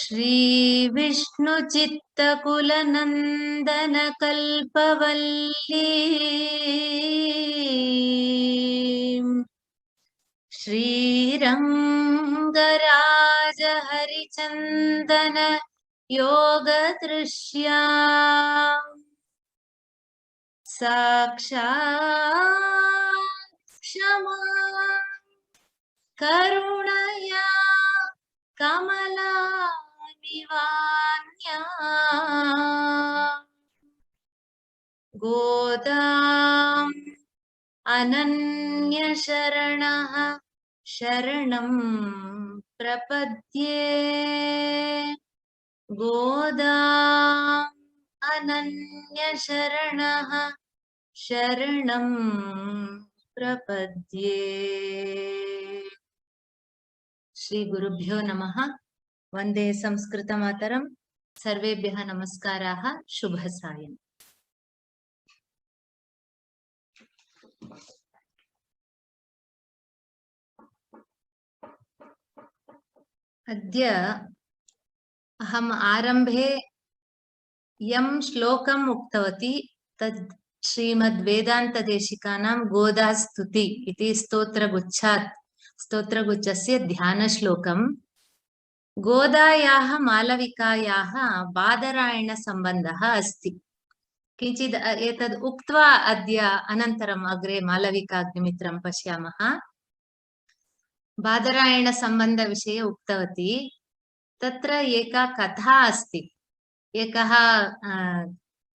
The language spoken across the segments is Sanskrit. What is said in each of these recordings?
श्री विष्णु चित्तकुलनंदन कल्पवल्ली श्रीरंगराज हरिचंदन योगदृश्या साक्षात् क्षमा करुणया कमलानिवान्या गोदाम् अनन्यशरणः शरणं प्रपद्ये गोदाम् अनन्यशरणः शरणं प्रपद्ये। श्री गुरुभ्यो नमः। वंदे संस्कृतमातरं। सर्वेभ्यः नमस्काराः। शुभ सायं। अद्य अहम् आरंभे यं श्लोकम् उक्तवती तद् श्रीमद्वेदान्तदेशिकानां गोदास्तुति इति स्तोत्रगुच्छस्य ध्यानश्लोकम्। गोदायाः मालविकायाः बादरायणसम्बन्धः अस्ति। किञ्चित् एतद् उक्त्वा अद्य अनन्तरम् अग्रे मालविकाग्निमित्रं पश्यामः। बादरायणसम्बन्धविषये उक्तवती। तत्र एका कथा अस्ति। एकः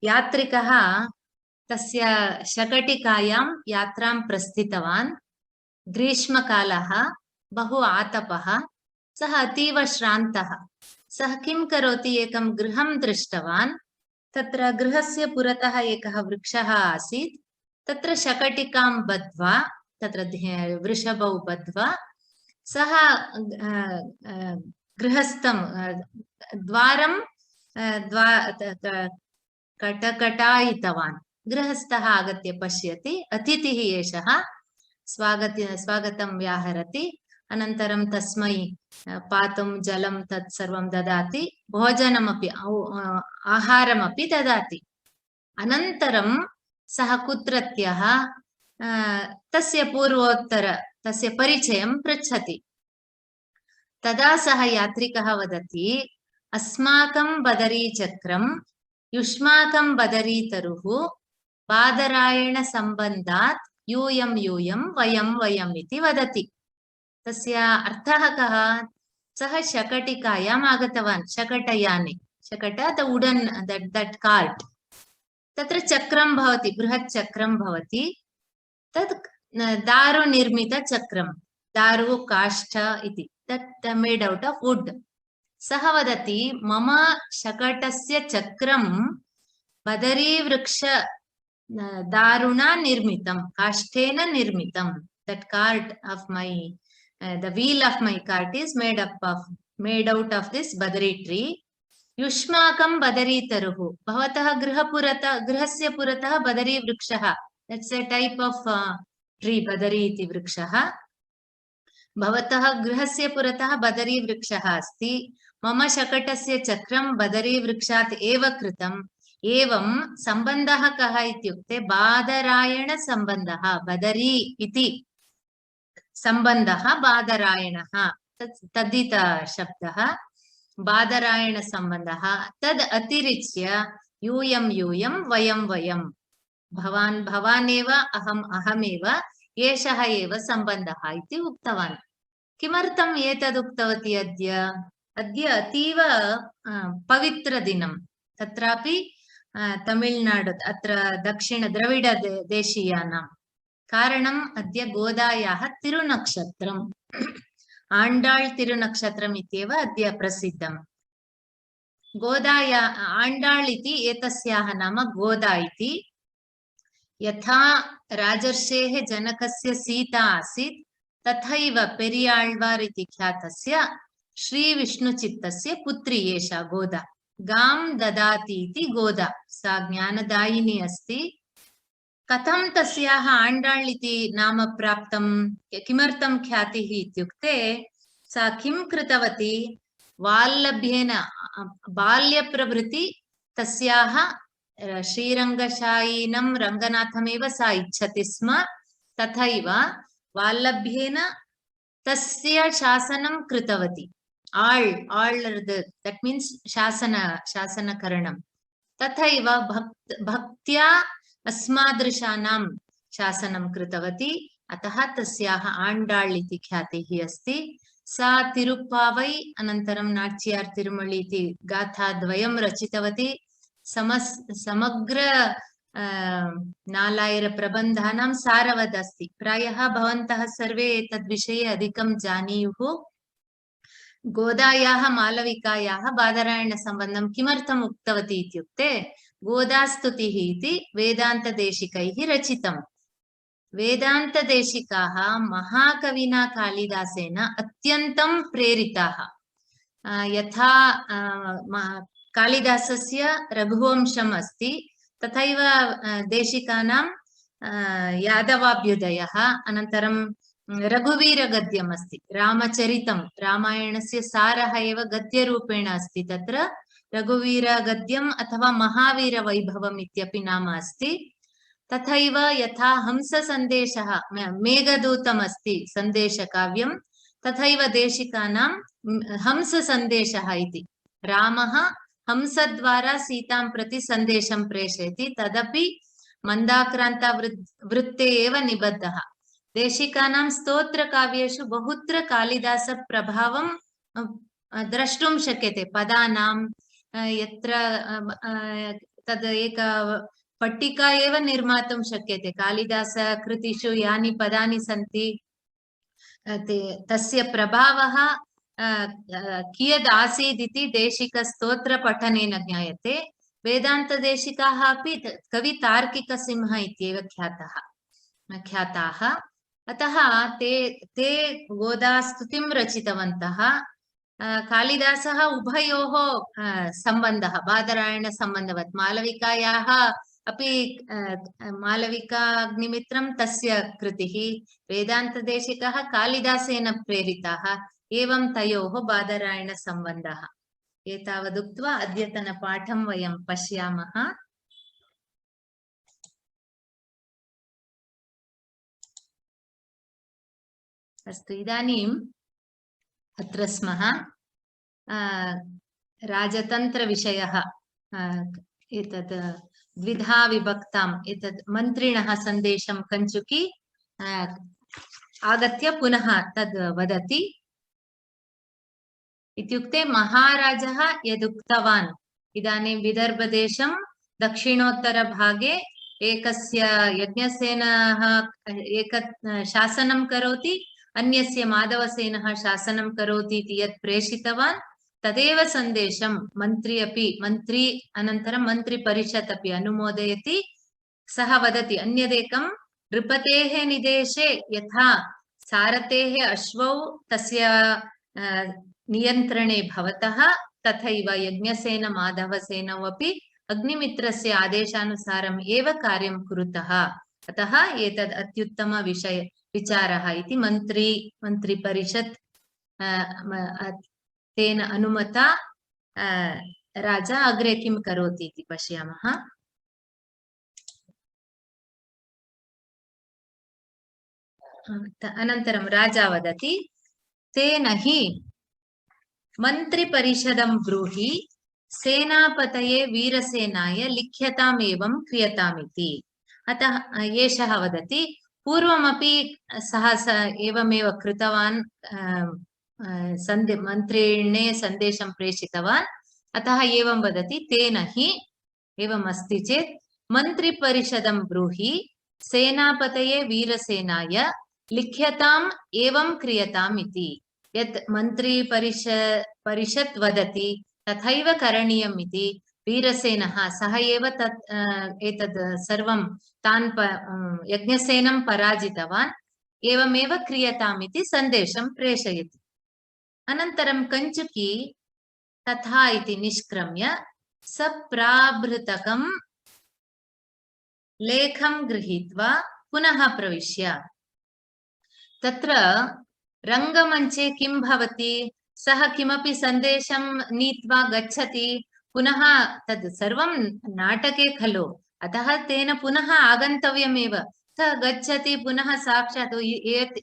यात्रिकः तस्य शकटिकायां यात्रां प्रस्थितवान्। ग्रीष्मकालः, बहु आतपः, सः अतीव श्रान्तः। सः किं करोति, एकं गृहं दृष्टवान्। तत्र गृहस्य पुरतः एकः वृक्षः आसीत्। तत्र शकटिकां बद्ध्वा, तत्र वृषभौ बद्ध्वा सः गृहस्थं द्वारं कटकटायितवान्। गृहस्थः आगत्य पश्यति, अतिथिः एषः, स्वागतं व्याहरति। अनन्तरं तस्मै पातुं जलं तत् सर्वं ददाति, भोजनमपि आहारमपि ददाति। अनन्तरं सः कुत्रत्यः तस्य पूर्वोत्तर तस्य परिचयं पृच्छति। तदा सः यात्रिकः वदति, अस्माकं बदरीचक्रं युष्माकं बदरीतरुः बादरायणसम्बन्धात् यूयं यूयं वयं वयम् इति वदति। तस्य अर्थः कः? सः शकटिकायाम् आगतवान्, शकटयाने, शकट द वुडन् दट् कार्ट्। तत्र चक्रं भवति, बृहत् चक्रं भवति। तत् दारु निर्मित चक्रं, दारु काष्ठ इति, तत् मेड् औट् आफ् वुड्। सः वदति, मम शकटस्य चक्रं बदरीवृक्ष दारुणा निर्मितं, काष्ठेन निर्मितं। That cart of my the wheel of my cart is made out of this badari tree. युष्माकं बदरीतरुः, भवतः गृहस्य पुरतः बदरी वृक्षः, that's a type of tree, बदरी इति वृक्षः। भवतः गृहस्य पुरतः बदरी वृक्षः अस्ति। मम शकटस्य चक्रं बदरी वृक्षात् एव कृतम्। एवं सम्बन्धः कः इत्युक्ते बादरायणसम्बन्धः, बदरी इति सम्बन्धः बादरायणः, तद्धित शब्दः बादरायणसम्बन्धः। तद् अतिरिच्य यूयं यूयं वयं वयं, भवान् भवानेव, अहम् अहमेव, एषः एव सम्बन्धः इति उक्तवान्। किमर्थम् एतद् उक्तवती? अद्य अतीव पवित्रदिनं। तत्रापि तमिळ्नाडु, अत्र दक्षिण द्रविड देशीयानां। कारणम् अद्य गोदायाः तिरुनक्षत्रम्, आण्डाळ् तिरुनक्षत्रम् इत्येव अद्य प्रसिद्धम्। गोदाया आण्डाळ् इति एतस्याः नाम गोदा इति। यथा राजर्षेः जनकस्य सीता आसीत्, तथैव पेरियाळ्वार् इति ख्यातस्य श्रीविष्णुचित्तस्य पुत्री एषा गोदा। गां ददाति इति गोदा, सा ज्ञानदायिनी अस्ति। कथं तस्याः आण्डाळ् इति नाम प्राप्तं, किमर्थं ख्यातिः इत्युक्ते, सा किं कृतवती, वाल्लभ्येन बाल्यप्रभृति तस्याः श्रीरङ्गशायिनं रङ्गनाथमेव सा इच्छति स्म। तथैव वाल्लभ्येन तस्य शासनं कृतवती। that means शासनकरणं। तथैव भक्त्या अस्मादृशानां शासनं कृतवती। अतः तस्याः आण्डाळ् इति ख्यातिः अस्ति। सा तिरुप्पावै अनन्तरं नाच्यार् तिरुमळि इति गाथाद्वयं रचितवती। समग्र नालायरप्रबन्धानां सारवद् अस्ति। प्रायः भवन्तः सर्वे एतद्विषये अधिकं जानीयुः। गोदायाः मालविकायाः बादरायणसम्बन्धं किमर्थम् उक्तवती इत्युक्ते गोदास्तुतिः इति वेदान्तदेशिकैः रचितम्। वेदान्तदेशिकाः महाकविना कालिदासेन अत्यन्तं प्रेरिताः। यथा कालिदासस्य रघुवंशम् अस्ति तथैव देशिकानां यादवाभ्युदयः अनन्तरं रघुवीरगद्यम् अस्ति। रामचरितं रामायणस्य सारः एव गद्यरूपेण अस्ति। तत्र रघुवीरगद्यम् अथवा महावीरवैभवम् इत्यपि नाम अस्ति। तथैव यथा हंससन्देशः मेघदूतम् अस्ति सन्देशकाव्यं, तथैव देशिकानां हंससन्देशः इति। रामः हंसद्वारा सीतां प्रति सन्देशं प्रेषयति। तदपि मन्दाक्रान्ता वृत्ते एव निबद्धः। देशिकानां स्तोत्रकाव्येषु बहुत्र कालिदासप्रभावं द्रष्टुं शक्यते। पदानां यत्र तद् एक पट्टिका एव निर्मातुं शक्यते। कालिदासकृतिषु यानि पदानि सन्ति तस्य प्रभावः कियदासीदिति देशिकस्तोत्रपठनेन ज्ञायते। वेदान्तदेशिकाः अपि कवितार्किकसिंह इत्येव ख्याताः। अतः ते गोदास्तुतिं रचितवन्तः। कालिदासः उभयोः सम्बन्धः बादरायणसम्बन्धवत्। मालविकायाः अपि मालविकाग्निमित्रं तस्य कृतिः। वेदान्तदेशिकः कालिदासेन प्रेरिताः। एवं तयोः बादरायणसम्बन्धः। एतावदुक्त्वा अद्यतनपाठं वयं पश्यामः। अस्तु, इदानीम् अत्र स्मः। राजतन्त्रविषयः एतद् द्विधा विभक्ताम् एतद् मन्त्रिणः सन्देशं कञ्चुकी आगत्य पुनः तद् वदति। इत्युक्ते महाराजः यदुक्तवान्, इदानीं विदर्भदेशं दक्षिणोत्तरभागे एकस्य यज्ञसेनः एक शासनं करोति, अन्यस्य माधवसेनः शासनं करोति इति यत् प्रेषितवान् तदेव सन्देशं मन्त्री अनन्तरं मन्त्रिपरिषत् अपि अनुमोदयति। सः वदति अन्यदेकं नृपतेः निदेशे यथा सारथेः अश्वौ तस्य नियन्त्रणे भवतः तथैव यज्ञसेन माधवसेनौ अपि अग्निमित्रस्य आदेशानुसारम् एव कार्यं कुरुतः। अतः एतद् अत्युत्तम विचारः इति मन्त्रिपरिषत् तेन अनुमता राजा अग्रे किं करोति इति पश्यामः। अनन्तरं राजा वदति तेन हि मन्त्रिपरिषदं ब्रूहि सेनापतये वीरसेनाय लिख्यतामेवं क्रियतामिति। अतः एषः वदति पूर्वमपि सः एवमेव कृतवान्, मन्त्रिणे सन्देशं प्रेषितवान्। अतः एवं वदति तेन हि एवम् अस्ति चेत् मन्त्रिपरिषदं ब्रूहि सेनापतये वीरसेनाय लिख्यताम् एवं क्रियताम् इति। यत् मन्त्रिपरिषत् वदति तथैव करणीयम् इति वीरसेनः सः एव एतद् सर्वं तान् यज्ञसेनं पराजितवान्, एवमेव क्रियताम् इति सन्देशं प्रेषयति। अनन्तरं कञ्चुकी तथा इति निष्क्रम्य सप्राभृतकं लेखं गृहीत्वा पुनः प्रविश्य। तत्र रङ्गमञ्चे किं भवति? सः किमपि सन्देशं नीत्वा गच्छति, पुनः तद् सर्वं नाटके खलु, अतः तेन पुनः आगन्तव्यमेव। सः गच्छति पुनः साक्षात्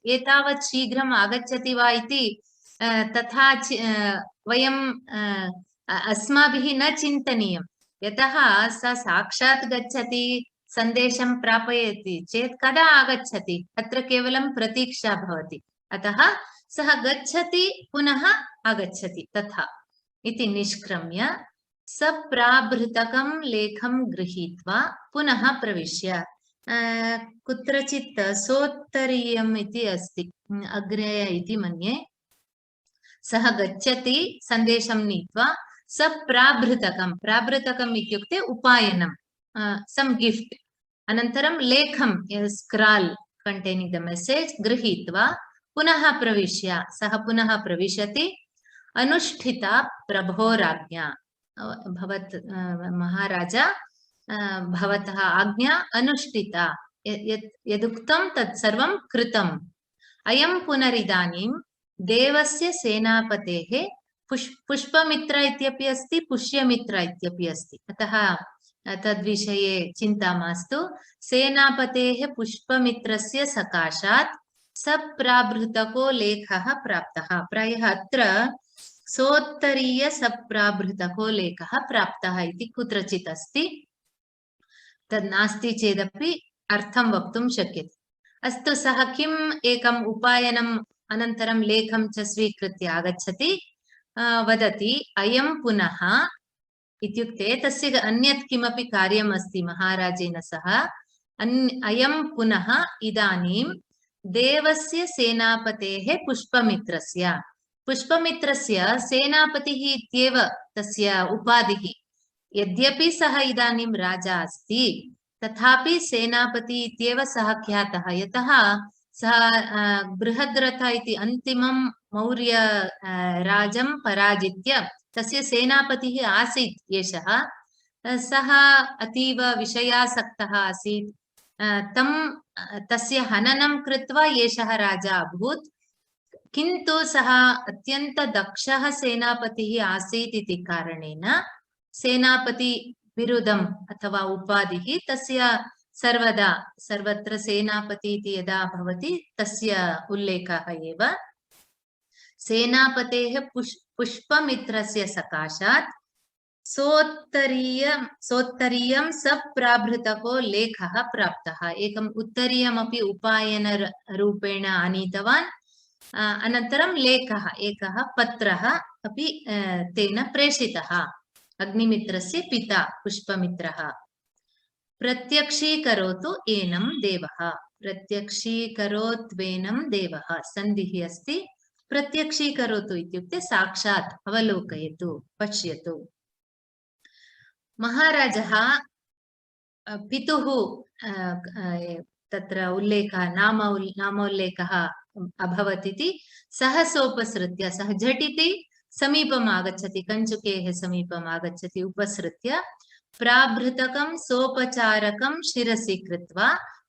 एतावत् शीघ्रम् आगच्छति वा इति तथा वयं अस्माभिः न चिन्तनीयं। यतः सः साक्षात् गच्छति, सन्देशं प्रापयति चेत् कदा आगच्छति, अत्र केवलं प्रतीक्षा भवति। अतः सः गच्छति पुनः आगच्छति तथा इति निष्क्रम्य सप्राभृतकं लेखं गृहीत्वा पुनः प्रविश्य कुत्रचित् सोत्तरीयम् इति अस्ति अग्रे इति मन्ये। सः गच्छति सन्देशं नीत्वा सप्राभृतकं, प्राभृतकम् इत्युक्ते उपायनं, सम् गिफ्ट्, अनन्तरं लेखं स्क्राल् containing the message गृहीत्वा पुनः प्रविश्य, सः पुनः प्रविशति। अनुष्ठिता प्रभोराज्ञा, भवत् महाराजा भवतः आज्ञा अनुष्ठिता, यदुक्तं तत् सर्वं कृतम्। अयं पुनरिदानीं देवस्य सेनापतेः पुष्पमित्र इत्यपि अस्ति, पुष्यमित्र इत्यपि अस्ति, अतः तद्विषये चिन्ता मास्तु। सेनापतेः पुष्पमित्रस्य सकाशात् सप्राभृतको लेखः प्राप्तः। प्रायः अत्र सोत्तरीय सप्राभृतको लेखः प्राप्तः इति कुत्रचित् अस्ति, तद् नास्ति चेदपि अर्थं वक्तुं शक्यते। अस्तु, सः किम् एकम् उपायनम् अनन्तरं लेखं च स्वीकृत्य आगच्छति, वदति अयं पुनः इत्युक्ते तस्य अन्यत् किमपि कार्यम् अस्ति महाराजेन सह। अयं पुनः इदानीं देवस्य सेनापतेः पुष्पमित्रस्य, पुष्पमित्रस्य सेनापतिः इत्येव तस्य उपाधिः। यद्यपि सः इदानीं राजा अस्ति, तथापि सेनापति इत्येव सः ख्यातः, यतः सः बृहद्रथ इति अन्तिमं मौर्य राजं पराजित्य तस्य सेनापतिः आसीत् एषः। सः अतीव विषयासक्तः आसीत्, तस्य हननं कृत्वा एषः राजा अभूत्, किन्तु सः अत्यन्त दक्षः सेनापतिः आसीत् इति कारणेन सेनापति बिरुदम् अथवा उपाधिः तस्य सर्वदा सर्वत्र सेनापति इति यदा भवति तस्य उल्लेखः एव। सेनापतेः पुष्पमित्रस्य सकाशात् सोत्तरीयं सप्राभृतको लेखः प्राप्तः। एकम् उत्तरीयमपि उपायन रूपेण आनीतवान्, अनन्तरं लेखः, एकः पत्रः अपि तेन प्रेषितः। अग्निमित्रस्य पिता पुष्पमित्रः। प्रत्यक्षीकरोतु एनं देवः, प्रत्यक्षीकरोत्वेनं देवः, सन्धिः अस्ति। प्रत्यक्षीकरोतु इत्युक्ते साक्षात् अवलोकयतु, पश्यतु। महाराजः पितुः तत्र उल्लेखः नामोल्लेखः अभवत् इति सः सोपसृत्य, सः झटिति समीपम् आगच्छति, कञ्चुकेः समीपम् आगच्छति उपसृत्य प्राभृतकं सोपचारकं शिरसि कृत्वा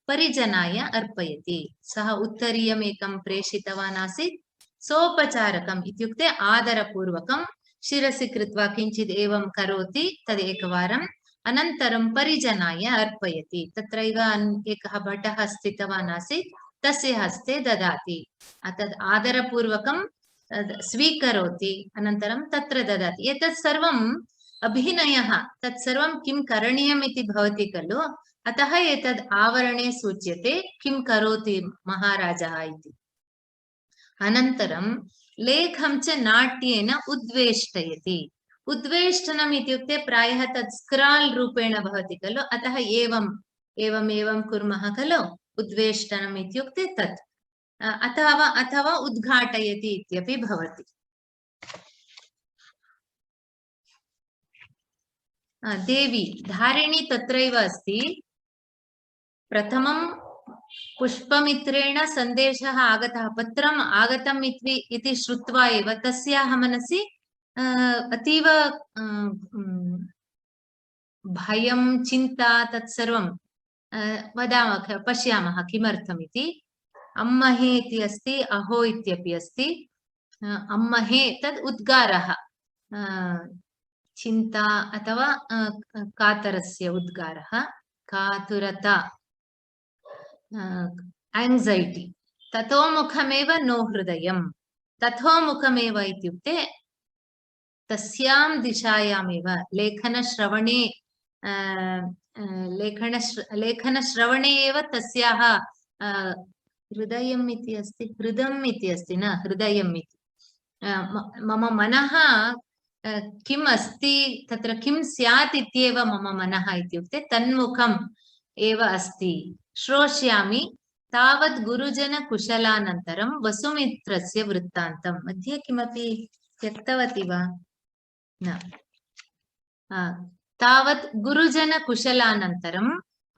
परिजनाय अर्पयति। सः उत्तरीयम् एकं प्रेषितवान् आसीत्, सोपचारकम् इत्युक्ते आदरपूर्वकं शिरसि कृत्वा किञ्चित् एवं करोति, तदेकवारम् अनन्तरं परिजनाय अर्पयति। तत्रैव एकः भटः स्थितवान् आसीत्, तस्य हस्ते ददाति, तद् आदरपूर्वकं स्वीकरोति, अनन्तरं तत्र ददाति। एतत् सर्वम् अभिनयः, तत्सर्वं किं करणीयम् इति भवति खलु, अतः एतद् आवरणे सूच्यते किं करोति महाराजः इति। अनन्तरं लेखं च नाट्येन उद्वेष्टयति। उद्वेष्टनम् इत्युक्ते प्रायः तत् स्क्राल् रूपेण भवति खलु, अतः एवं कुर्मः खलु, उद्वेष्टनम् इत्युक्ते तत्, अथवा उद्घाटयति इत्यपि भवति। देवी धारिणी तत्रैव अस्ति। प्रथमं पुष्पमित्रेण सन्देशः आगतः, पत्रम् आगतम् इति श्रुत्वा एव तस्याः मनसि अतीव भयं, चिन्ता, तत्सर्वं वदामः, पश्यामः किमर्थम् इति। अम्महे इति अस्ति, अहो इत्यपि अस्ति। अम्महे तद् उद्गारः चिन्ता अथवा कातरस्य उद्गारः कातुरता एंग्जैटी ततोमुखमेव नो हृदयम् तथोमुखमेव इत्युक्ते तस्यां दिशायामेव लेखनश्रवणे लेखनश्रवणे एव तस्याः हृदयम् इति अस्ति हृदम् इति अस्ति न हृदयम् इति मम मनः किम् अस्ति तत्र किं स्यात् इत्येव मम मनः इत्युक्ते तन्मुखम् एव अस्ति श्रोष्यामि तावत् गुरुजनकुशलानन्तरं वसुमित्रस्य वृत्तान्तं मध्ये किमपि त्यक्तवती वा न तावत् गुरुजनकुशलानन्तरं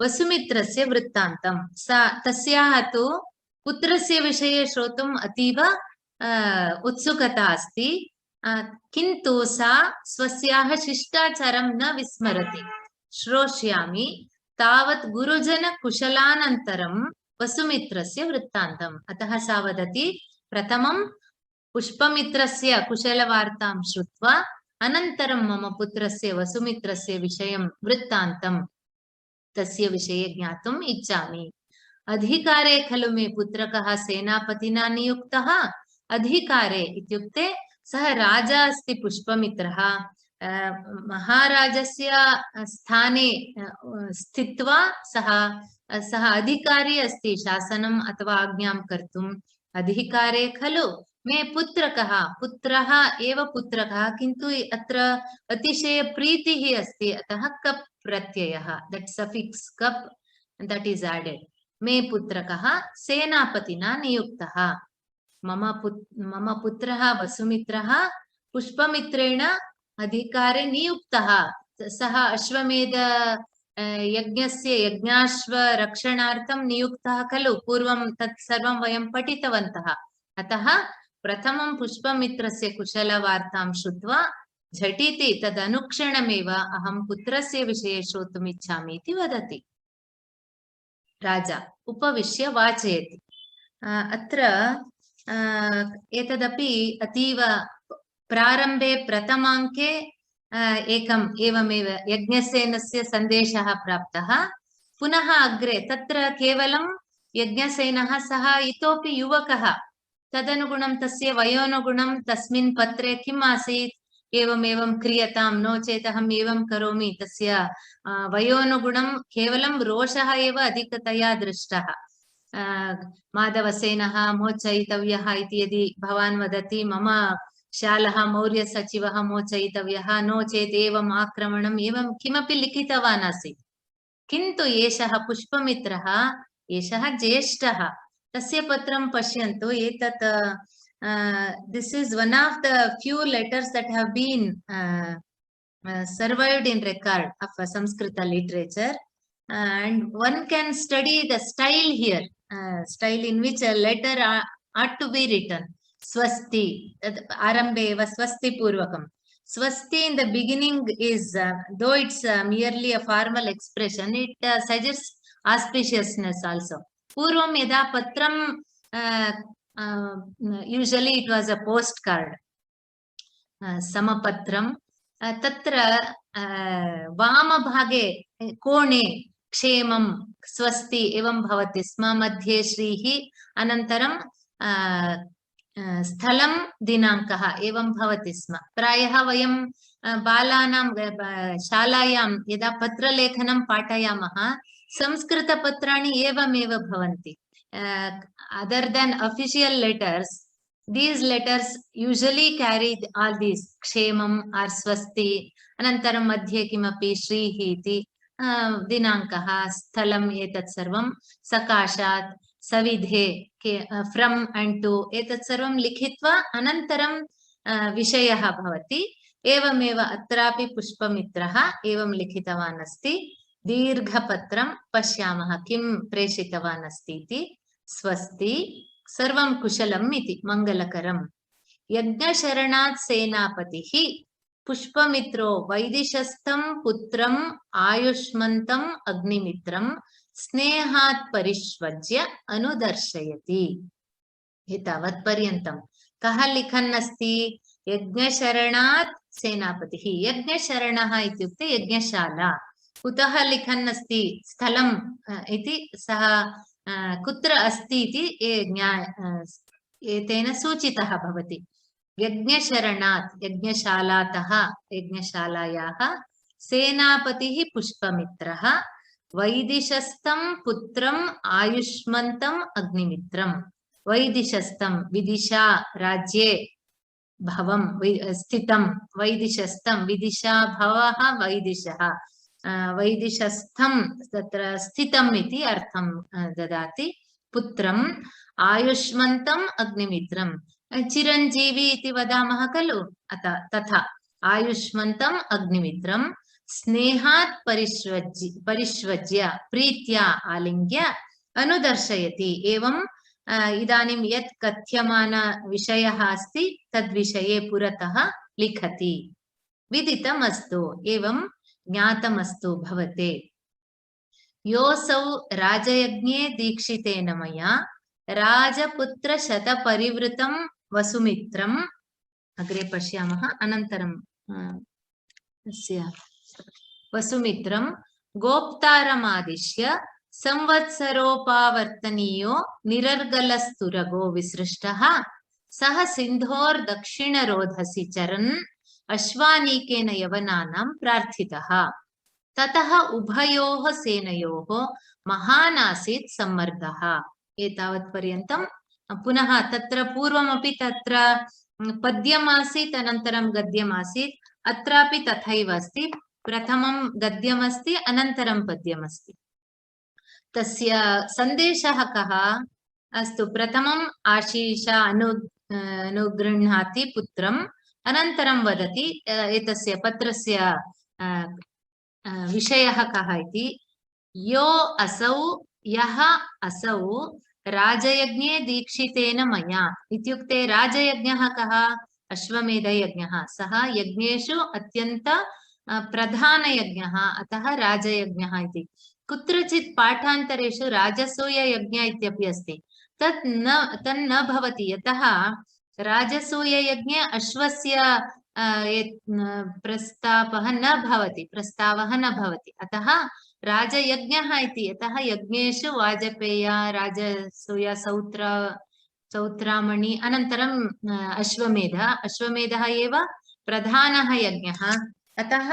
वसुमित्रस्य वृत्तान्तं सा तस्याः तु पुत्रस्य विषये श्रोतुम् अतीव उत्सुकता अस्ति किन्तु सा स्वस्याः शिष्टाचारं न विस्मरति श्रोष्यामि तावत् गुरुजनकुशलानन्तरं वसुमित्रस्य वृत्तान्तम् अतः सा वदति प्रथमं पुष्पमित्रस्य कुशलवार्तां श्रुत्वा अनन्तरं मम पुत्रस्य वसुमित्रस्य विषयं वृत्तान्तं तस्य विषये ज्ञातुम् इच्छामि अधिकारे खलु मे पुत्रकः सेनापतिना नियुक्तः अधिकारे इत्युक्ते सः राजा अस्ति पुष्पमित्रः महाराजस्य स्थाने स्थित्वा सः अधिकारी अस्ति शासनम् अथवा आज्ञां कर्तुम् अधिकारे खलु मे पुत्रकः पुत्रः एव पुत्रकः किन्तु अत्र अतिशय प्रीतिः अस्ति अतः कप् प्रत्ययः दट् सफिक्स् कप् दट् इस् एडेड् मे पुत्रकः सेनापतिना नियुक्तः मम पुत्रः वसुमित्रः पुष्पमित्रेण अधिकारे नियुक्तः सः अश्वमेध यज्ञस्य यज्ञाश्वरक्षणार्थं नियुक्तः खलु पूर्वं तत् सर्वं वयं पठितवन्तः अतः प्रथमं पुष्पमित्रस्य कुशलवार्तां श्रुत्वा झटिति तदनुक्षणमेव अहं पुत्रस्य विषये श्रोतुम् इच्छामि इति वदति राजा उपविश्य वाचयति अत्र एतदपि अतीव प्रारम्भे प्रथमाङ्के एकम् एवमेव यज्ञसेनस्य सन्देशः प्राप्तः पुनः अग्रे तत्र केवलं यज्ञसेनः सः इतोपि युवकः तदनुगुणं तस्य वयोनुगुणं तस्मिन् पत्रे किम् आसीत् एवमेवं क्रियतां नो चेत् अहम् एवं करोमि तस्य वयोनुगुणं केवलं रोषः एव अधिकतया दृष्टः माधवसेनः मोचयितव्यः इति यदि भवान् वदति मम शालः मौर्यसचिवः मोचयितव्यः नो चेत् एवम् आक्रमणम् एवं किमपि लिखितवान् आसीत् किन्तु एषः पुष्पमित्रः एषः ज्येष्ठः तस्य पत्रं पश्यन्तु एतत् this is one of the few letters that have been survived in record of Sanskrit literature and one can study the style here style in which a letter ought to be written swasti arambe eva swasti purvakam swasti in the beginning is though it's merely a formal expression it suggests auspiciousness also purvam yada patram usually it was a postcard samapatram tatra वामभागे कोणे क्षेमं स्वस्ति एवं भवति स्म मध्ये श्रीः अनन्तरं स्थलं दिनाङ्कः एवं भवति स्म प्रायः वयं बालानां शालायां यदा पत्रलेखनं पाठयामः संस्कृतपत्राणि एवमेव भवन्ति other than official letters these letters usually carry all these kshemam or swasti anantaram madhye kimapi shrihi iti दिनाङ्कः स्थलम् एतत् सर्वं सकाशात् सविधे फ्रम् एण्ड् टु एतत् सर्वं लिखित्वा अनन्तरं विषयः भवति एवमेव अत्रापि पुष्पमित्रः एवं लिखितवान् अस्ति दीर्घपत्रं पश्यामः किं प्रेषितवान् अस्ति इति स्वस्ति सर्वं कुशलम् इति मङ्गलकरम् यज्ञशरणात् सेनापतिः पुष्पमित्रो वैदिशस्थं पुत्रम् आयुष्मन्तम् अग्निमित्रं स्नेहात् परिष्वज्य अनुदर्शयति एतावत् पर्यन्तं कः लिखन् अस्ति? यज्ञशरणात् सेनापतिः। यज्ञशरणः इत्युक्ते यज्ञशाला। कुतः लिखन् अस्ति? स्थलम् इति सः कुत्र अस्ति इति एतेन सूचितः भवति। यज्ञशरणात् यज्ञशालातः यज्ञशालायाः सेनापतिः पुष्पमित्रः वैदिशस्तं पुत्रम् आयुष्मन्तम् अग्निमित्रम्। वैदिशस्तं विदिशा राज्ये भवं स्थितं वैदिशस्तं विदिशा भवः वैदिशः वैदिशस्थं तत्र स्थितम् इति अर्थं ददाति। पुत्रम् आयुष्मन्तम् अग्निमित्रम् चिरञ्जीवी इति वदामः खलु तथा आयुष्मन्तम् अग्निमित्रम् स्नेहात् परिष्वज्य प्रीत्या आलिङ्ग्य अनुदर्शयति। एवं इदानीं यत् कथ्यमान विषयः अस्ति तद्विषये पुरतः लिखति। विदितमस्तु एवं ज्ञातमस्तु भवते। योऽसौ राजयज्ञे दीक्षितेन मया राजपुत्रशतपरिवृतं वसुमित्रम् अग्रे पश्यामः। अनन्तरं वसुमित्रं गोप्तारमादिश्य संवत्सरोपावर्तनीयो निरर्गलस्तुरगो विसृष्टः सः सिन्धोर्दक्षिणरोधसि चरन् अश्वानीकेन यवनानां प्रार्थितः। ततः उभयोः सेनयोः महान् आसीत् सम्मर्दः। एतावत् पर्यन्तं पुनः तत्र पूर्वमपि तत्र पद्यम् आसीत् अनन्तरं गद्यम् आसीत्। अत्रापि तथैव अस्ति। प्रथमं गद्यमस्ति अनन्तरं पद्यमस्ति। तस्य सन्देशः कः? अस्तु, प्रथमम् आशीष अनुगृह्णाति पुत्रम्, अनन्तरं वदति एतस्य पत्रस्य विषयः कः इति। यो असौ यः असौ राजयज्ञे दीक्षितेन मया इत्युक्ते राजयज्ञः कः? अश्वमेधयज्ञः। सः यज्ञेषु अत्यन्त प्रधानयज्ञः, अतः राजयज्ञः इति। कुत्रचित् पाठान्तरेषु राजसूययज्ञ इत्यपि अस्ति। तन्न भवति, यतः राजसूययज्ञे अश्वस्य प्रस्तावः न भवति, अतः राजयज्ञः इति। यतः यज्ञेषु वाजपेय, राजसूय, सौत्रामणि, अनन्तरम् अश्वमेधः एव प्रधानः यज्ञः। अतः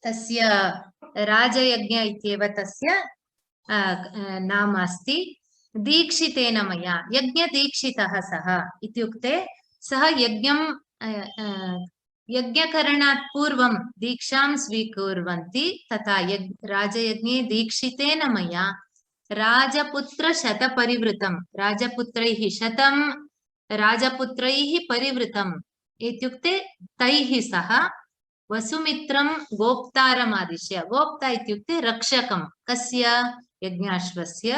तस्य राजयज्ञ इत्येव तस्य नाम अस्ति। दीक्षितेन मया, यज्ञदीक्षितः सः इत्युक्ते सः यज्ञकरणात् पूर्वं दीक्षां स्वीकुर्वन्ति। तथा राजयज्ञे दीक्षितेन मया राजपुत्रशतपरिवृतं, राजपुत्रैः शतं राजपुत्रैः परिवृतम् इत्युक्ते तैः सह वसुमित्रं गोप्तारमादिश्य, गोप्ता इत्युक्ते रक्षकं, कस्य? यज्ञाश्वस्य।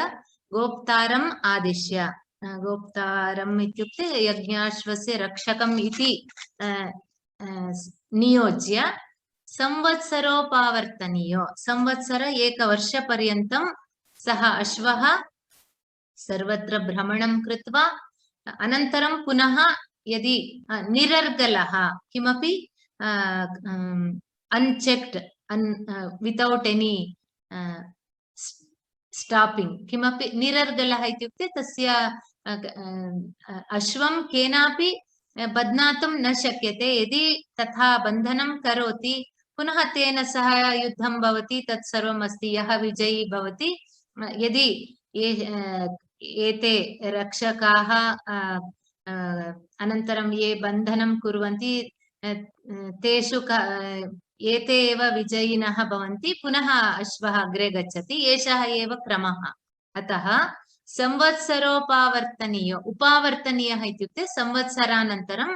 गोप्तारम् आदिश्य, गोप्तारम् इत्युक्ते यज्ञाश्वस्य रक्षकम् इति नियोज्य संवत्सरोपावर्तनीयो, संवत्सर एकवर्षपर्यन्तं सः अश्वः सर्वत्र भ्रमणं कृत्वा अनन्तरं पुनः यदि निरर्गलः, किमपि unchecked, without any stopping, किमपि निरर्गलः इत्युक्ते तस्य अश्वं केनापि बध्नातुं न शक्यते। यदि तथा बन्धनं करोति पुनः तेन सह युद्धं भवति, तत् सर्वम् अस्ति। यः विजयी भवति, यदि एते रक्षकाः अनन्तरं ये बन्धनं कुर्वन्ति तेषु एते एव विजयिनः भवन्ति, पुनः अश्वः अग्रे गच्छति। एषः एव क्रमः। अतः संवत्सरोपावर्तनीयो, उपावर्तनीयः इत्युक्ते संवत्सरानन्तरं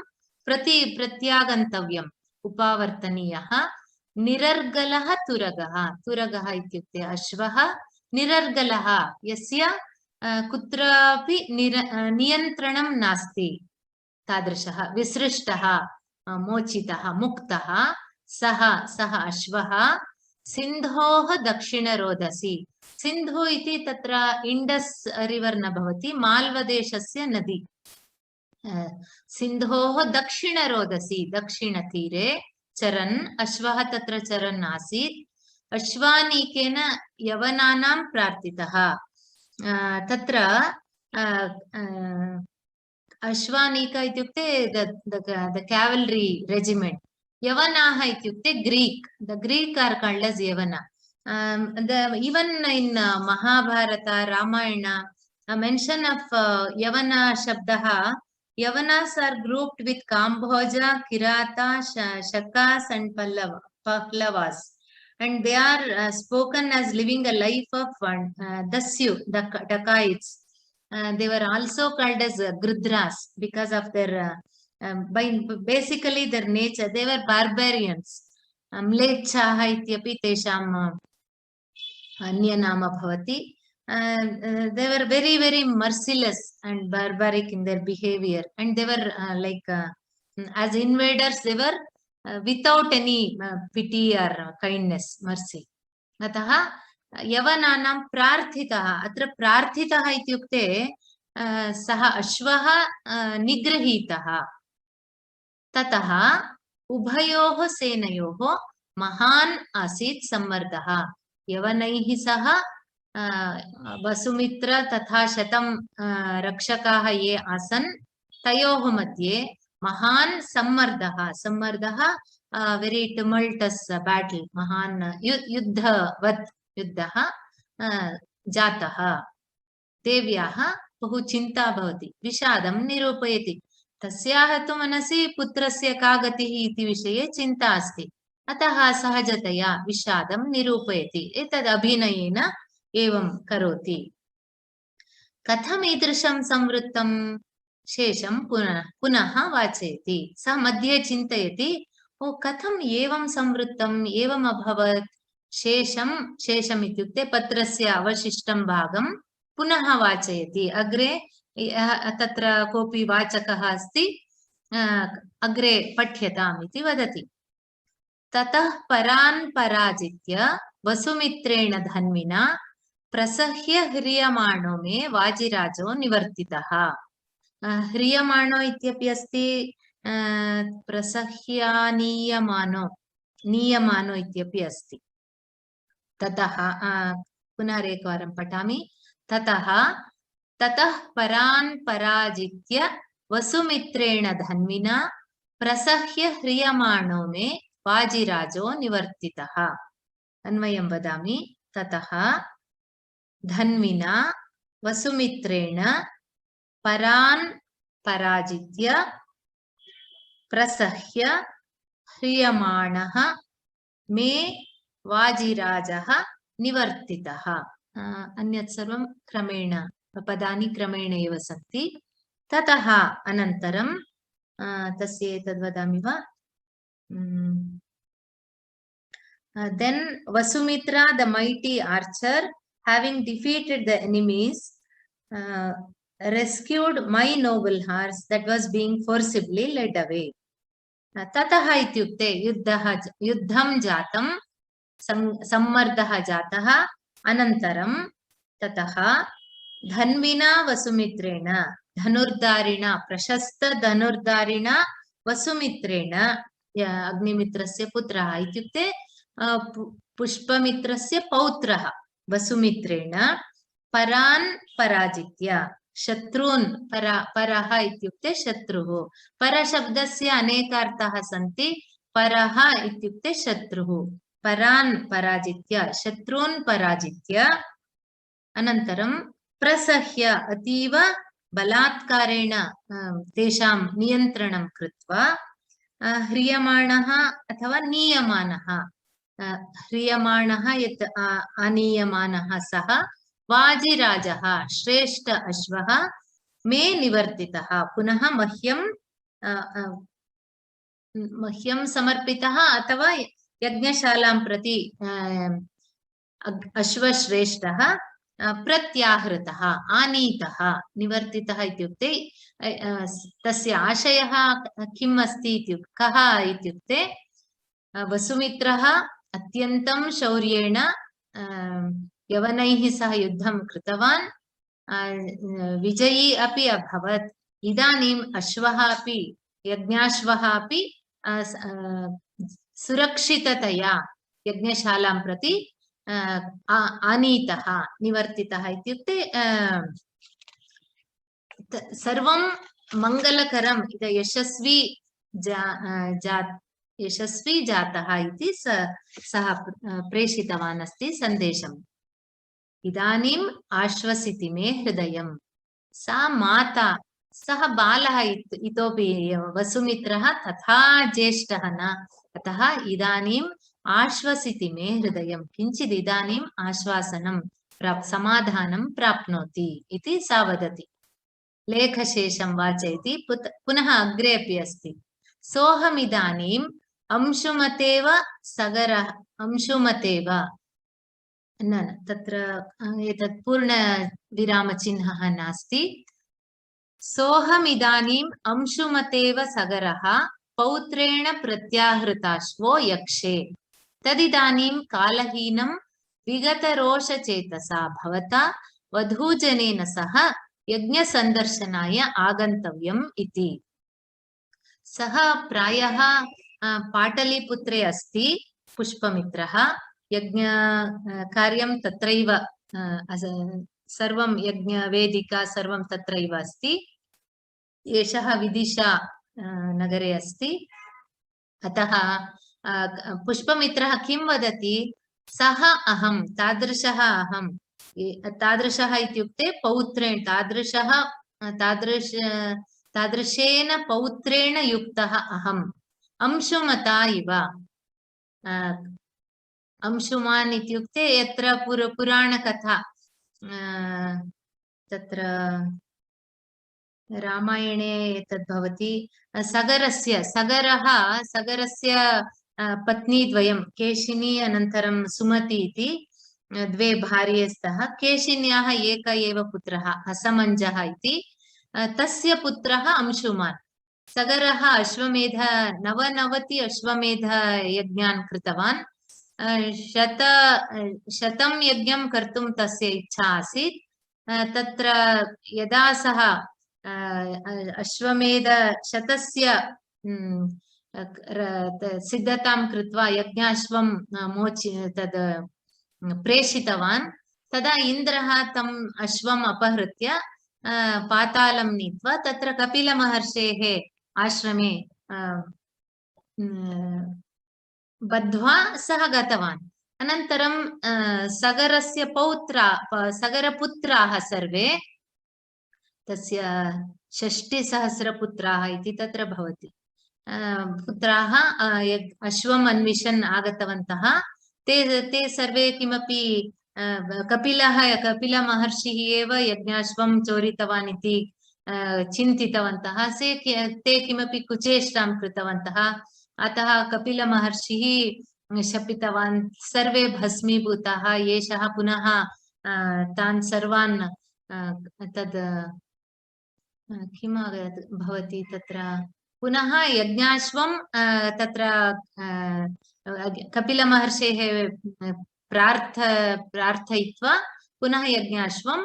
प्रत्यागन्तव्यम्, उपावर्तनीयः। निरर्गलः तुरगः, तुरगः इत्युक्ते अश्वः, निरर्गलः यस्य कुत्रापि नियन्त्रणं नास्ति, तादृशः विसृष्टः, मोचितः, मुक्तः सः अश्वः सिन्धोः दक्षिणरोधसी। सिन्धु इति तत्र इण्डस् रिवर् न भवति, माल्वदेशस्य नदी। सिन्धोः दक्षिणरोधसी, दक्षिणतीरे चरन्, अश्वः तत्र चरन् आसीत्। अश्वानीकेन यवनानां प्रार्थितः। तत्र अश्वानीक इत्युक्ते द कैवलरी रेजिमेंट, यवनाः इत्युक्ते Greek, the Greek are called as यवना. Even in Mahabharata, Ramayana, a mention of Yavana Shabdaha, Yavanas are grouped with Kambhoja, Kirata, Shakas and Pallavas, and they are spoken as living a life of Dasyu, the Dakites. They were also called as Grudras because of their, basically their nature. They were barbarians. Mlechaha ityapi tesham अन्यनाम भवति. They were very, very merciless and barbaric in their behavior, and they were as invaders, they were without any pity or kindness, mercy. अतः यवनानां प्रार्थितः, अत्र प्रार्थितः इत्युक्ते सः अश्वः निगृहीतः. ततः उभयोः सेनयोः महान् आसीत् सम्मर्दः. यवनैः सह वसुमित्र तथा 100 रक्षकाः ये आसन्, तयोः मध्ये महान् सम्मर्दः. सम्मर्दः वेरी टुमल्टस् बैटल, महान् युद्धवत् युद्धः जातः. देव्याः बहु चिन्ता भवति, विषादं निरूपयति. तस्याः तु मनसि पुत्रस्य का गतिः इति विषये चिन्ता अस्ति. अतः सहजतया विषादं निरूपयति. एतद् अभिनयेन एवं करोति. कथम् ईदृशं संवृत्तं शेषं पुनः वाचयति. सः मध्ये चिन्तयति, ओ कथम् एवं संवृत्तम्, एवम् अभवत्. शेषम् इत्युक्ते पत्रस्य अवशिष्टं भागं पुनः वाचयति. अग्रे तत्र कोऽपि वाचकः अस्ति, अग्रे पठ्यताम् इति वदति. ततः परान् पराजित्य वसुमित्रेण धन्विना प्रसह्य ह्रियमाणो मे वाजिराजो निवर्तितः. ह्रियमाणो इत्यपि अस्ति, प्रसह्यानीयमानो, नीयमानो इत्यपि अस्ति. ततः पुनः एकवारं पठामि. ततः परान् पराजित्य वसुमित्रेण धन्विना प्रसह्य ह्रियमाणो मे वाजिराजो निवर्तितः. अन्वयं वदामि. ततः धन्विना वसुमित्रेण परान् पराजित्य प्रसह्य ह्रियमाणः मे वाजिराजः निवर्तितः. अन्यत् सर्वं क्रमेण, पदानि क्रमेण एव सन्ति. ततः अनन्तरं तस्य एतद् वदामि वा? Then Vasumitra, the mighty archer, having defeated the enemies, rescued my noble horse that was being forcibly led away. ततः इत्युक्ते युद्धं जातं, सम्मर्दः जातः. अनन्तरं ततः धन्विना वसुमित्रेण, धनुर्धारिणा, प्रशस्त धनुर्धारिणा वसुमित्रेण, अग्निमित्रस्य पुत्रः इत्युक्ते पुष्पमित्रस्य पौत्रः वसुमित्रेण, परान् पराजित्य, शत्रून्, परः इत्युक्ते शत्रुः. परशब्दस्य अनेकार्थाः सन्ति. परः इत्युक्ते शत्रुः. परान् पराजित्य, शत्रून् पराजित्य. अनन्तरं प्रसह्य, अतीव बलात्कारेण तेषां नियन्त्रणं कृत्वा, ह्रियमाणः अथवा नीयमानः, ह्रियमाणः यत् आनीयमानः सः वाजिराजः, श्रेष्ठ अश्वः, मे निवर्तितः, पुनः मह्यं समर्पितः अथवा यज्ञशालां प्रति अश्वश्रेष्ठः प्रत्याहृतः, आनीतः. निवर्तितः इत्युक्ते तस्य आशयः किम् अस्ति इत्युक्ते, कः इत्युक्ते वसुमित्रः अत्यन्तं शौर्येण यवनैः सह युद्धं कृतवान्, विजयी अपि अभवत्। इदानीम् अश्वः अपि यज्ञाश्वः अपि सुरक्षिततया यज्ञशालां प्रति आनीतः, निवर्तितः। इत्युक्ते सर्वं मङ्गलकरं, यशस्वी यशस्वी जातः इति सः प्रेषितवान् अस्ति सन्देशम्। इदानीम् आश्वसिति मे हृदयं। सा माता, सः बालः इतोपि वसुमित्रः तथा ज्येष्ठः न, अतः इदानीम् आश्वसिति मे हृदयं, किञ्चित् इदानीम् आश्वासनं समाधानं प्राप्नोति इति सा वदति। लेखशेषं वाचयति। पुनः अग्रे अपि अस्ति। सोऽहमिदानीम् अंशुमतेव सगरः, अंशुमतेव न, तत्र एतत् पूर्णविरामचिह्नः नास्ति। सोऽहमिदानीम् अंशुमतेव सगरः पौत्रेण प्रत्याहृताश्वो यक्षे, तदिदानीं कालहीनं विगतरोषचेतसा भवता वधूजनेन सह यज्ञसन्दर्शनाय आगन्तव्यम् इति। सः प्रायः पाटलीपुत्रे अस्ति पुष्पमित्रः। यज्ञकार्यं तत्रैव, सर्वं यज्ञवेदिका सर्वं तत्रैव अस्ति। एषः विदिशा नगरे अस्ति। अतः पुष्पमित्रः किं वदति? सः अहं, तादृशः अहं, तादृशः इत्युक्ते पौत्रेण, तादृशेन पौत्रेण युक्तः अहम्, अंशुमता इव। अंशुमान् इत्युक्ते यत्र पुराणकथा, तत्र रामायणे एतद् भवति। सगरस्य पत्नीद्वयं, केशिनी अनन्तरं सुमति इति द्वे भार्ये स्तः। केशिन्याः एक एव पुत्रः असमञ्जः इति, तस्य पुत्रः अंशुमान्। सगरः 99 अश्वमेध यज्ञान् कृतवान्। 100 यज्ञं कर्तुं तस्य इच्छा आसीत्। तत्र यदा सः अश्वमेध 100 सिद्धतां कृत्वा यज्ञाश्वं तद् प्रेषितवान्, तदा इन्द्रः तम् अश्वम् अपहृत्य पातालं नीत्वा तत्र कपिलमहर्षेः आश्रमे बद्ध्वा सः गतवान्। अनन्तरं सगरपुत्राः सर्वे, तस्य 60,000 पुत्राः इति तत्र भवति, पुत्राः अश्वम् अन्विषन् आगतवन्तः। ते सर्वे किमपि कपिलमहर्षिः एव यज्ञाश्वं चोरितवान् इति चिन्तितवन्तः। ते किमपि कुचेष्टां कृतवन्तः। अतः कपिलमहर्षिः शपितवान्, सर्वे भस्मीभूताः, एषः पुनः तान् सर्वान् तद् किम् भवति तत्र पुनः यज्ञाश्वं तत्र कपिलमहर्षेः प्रार्थयित्वा पुनः यज्ञाश्वं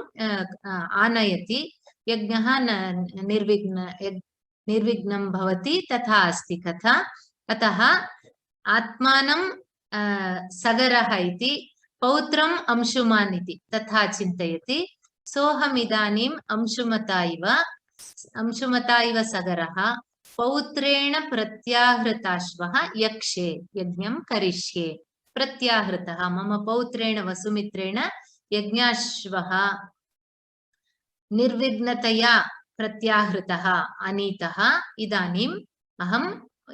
आनयति। यज्ञः निर्विघ्नं भवति, तथा अस्ति कथा। अतः आत्मानं सगरः इति, पौत्रम् अंशुमान् इति तथा चिन्तयति। सोऽहमिदानीम् अंशुमता इव सगरः पौत्रेण प्रत्याहृताश्वः यक्षे यज्ञं करिष्ये। प्रत्याहृतः, मम पौत्रेण वसुमित्रेण यज्ञाश्वः निर्विघ्नतया प्रत्याहृतः, आनीतः। इदानीम् अहं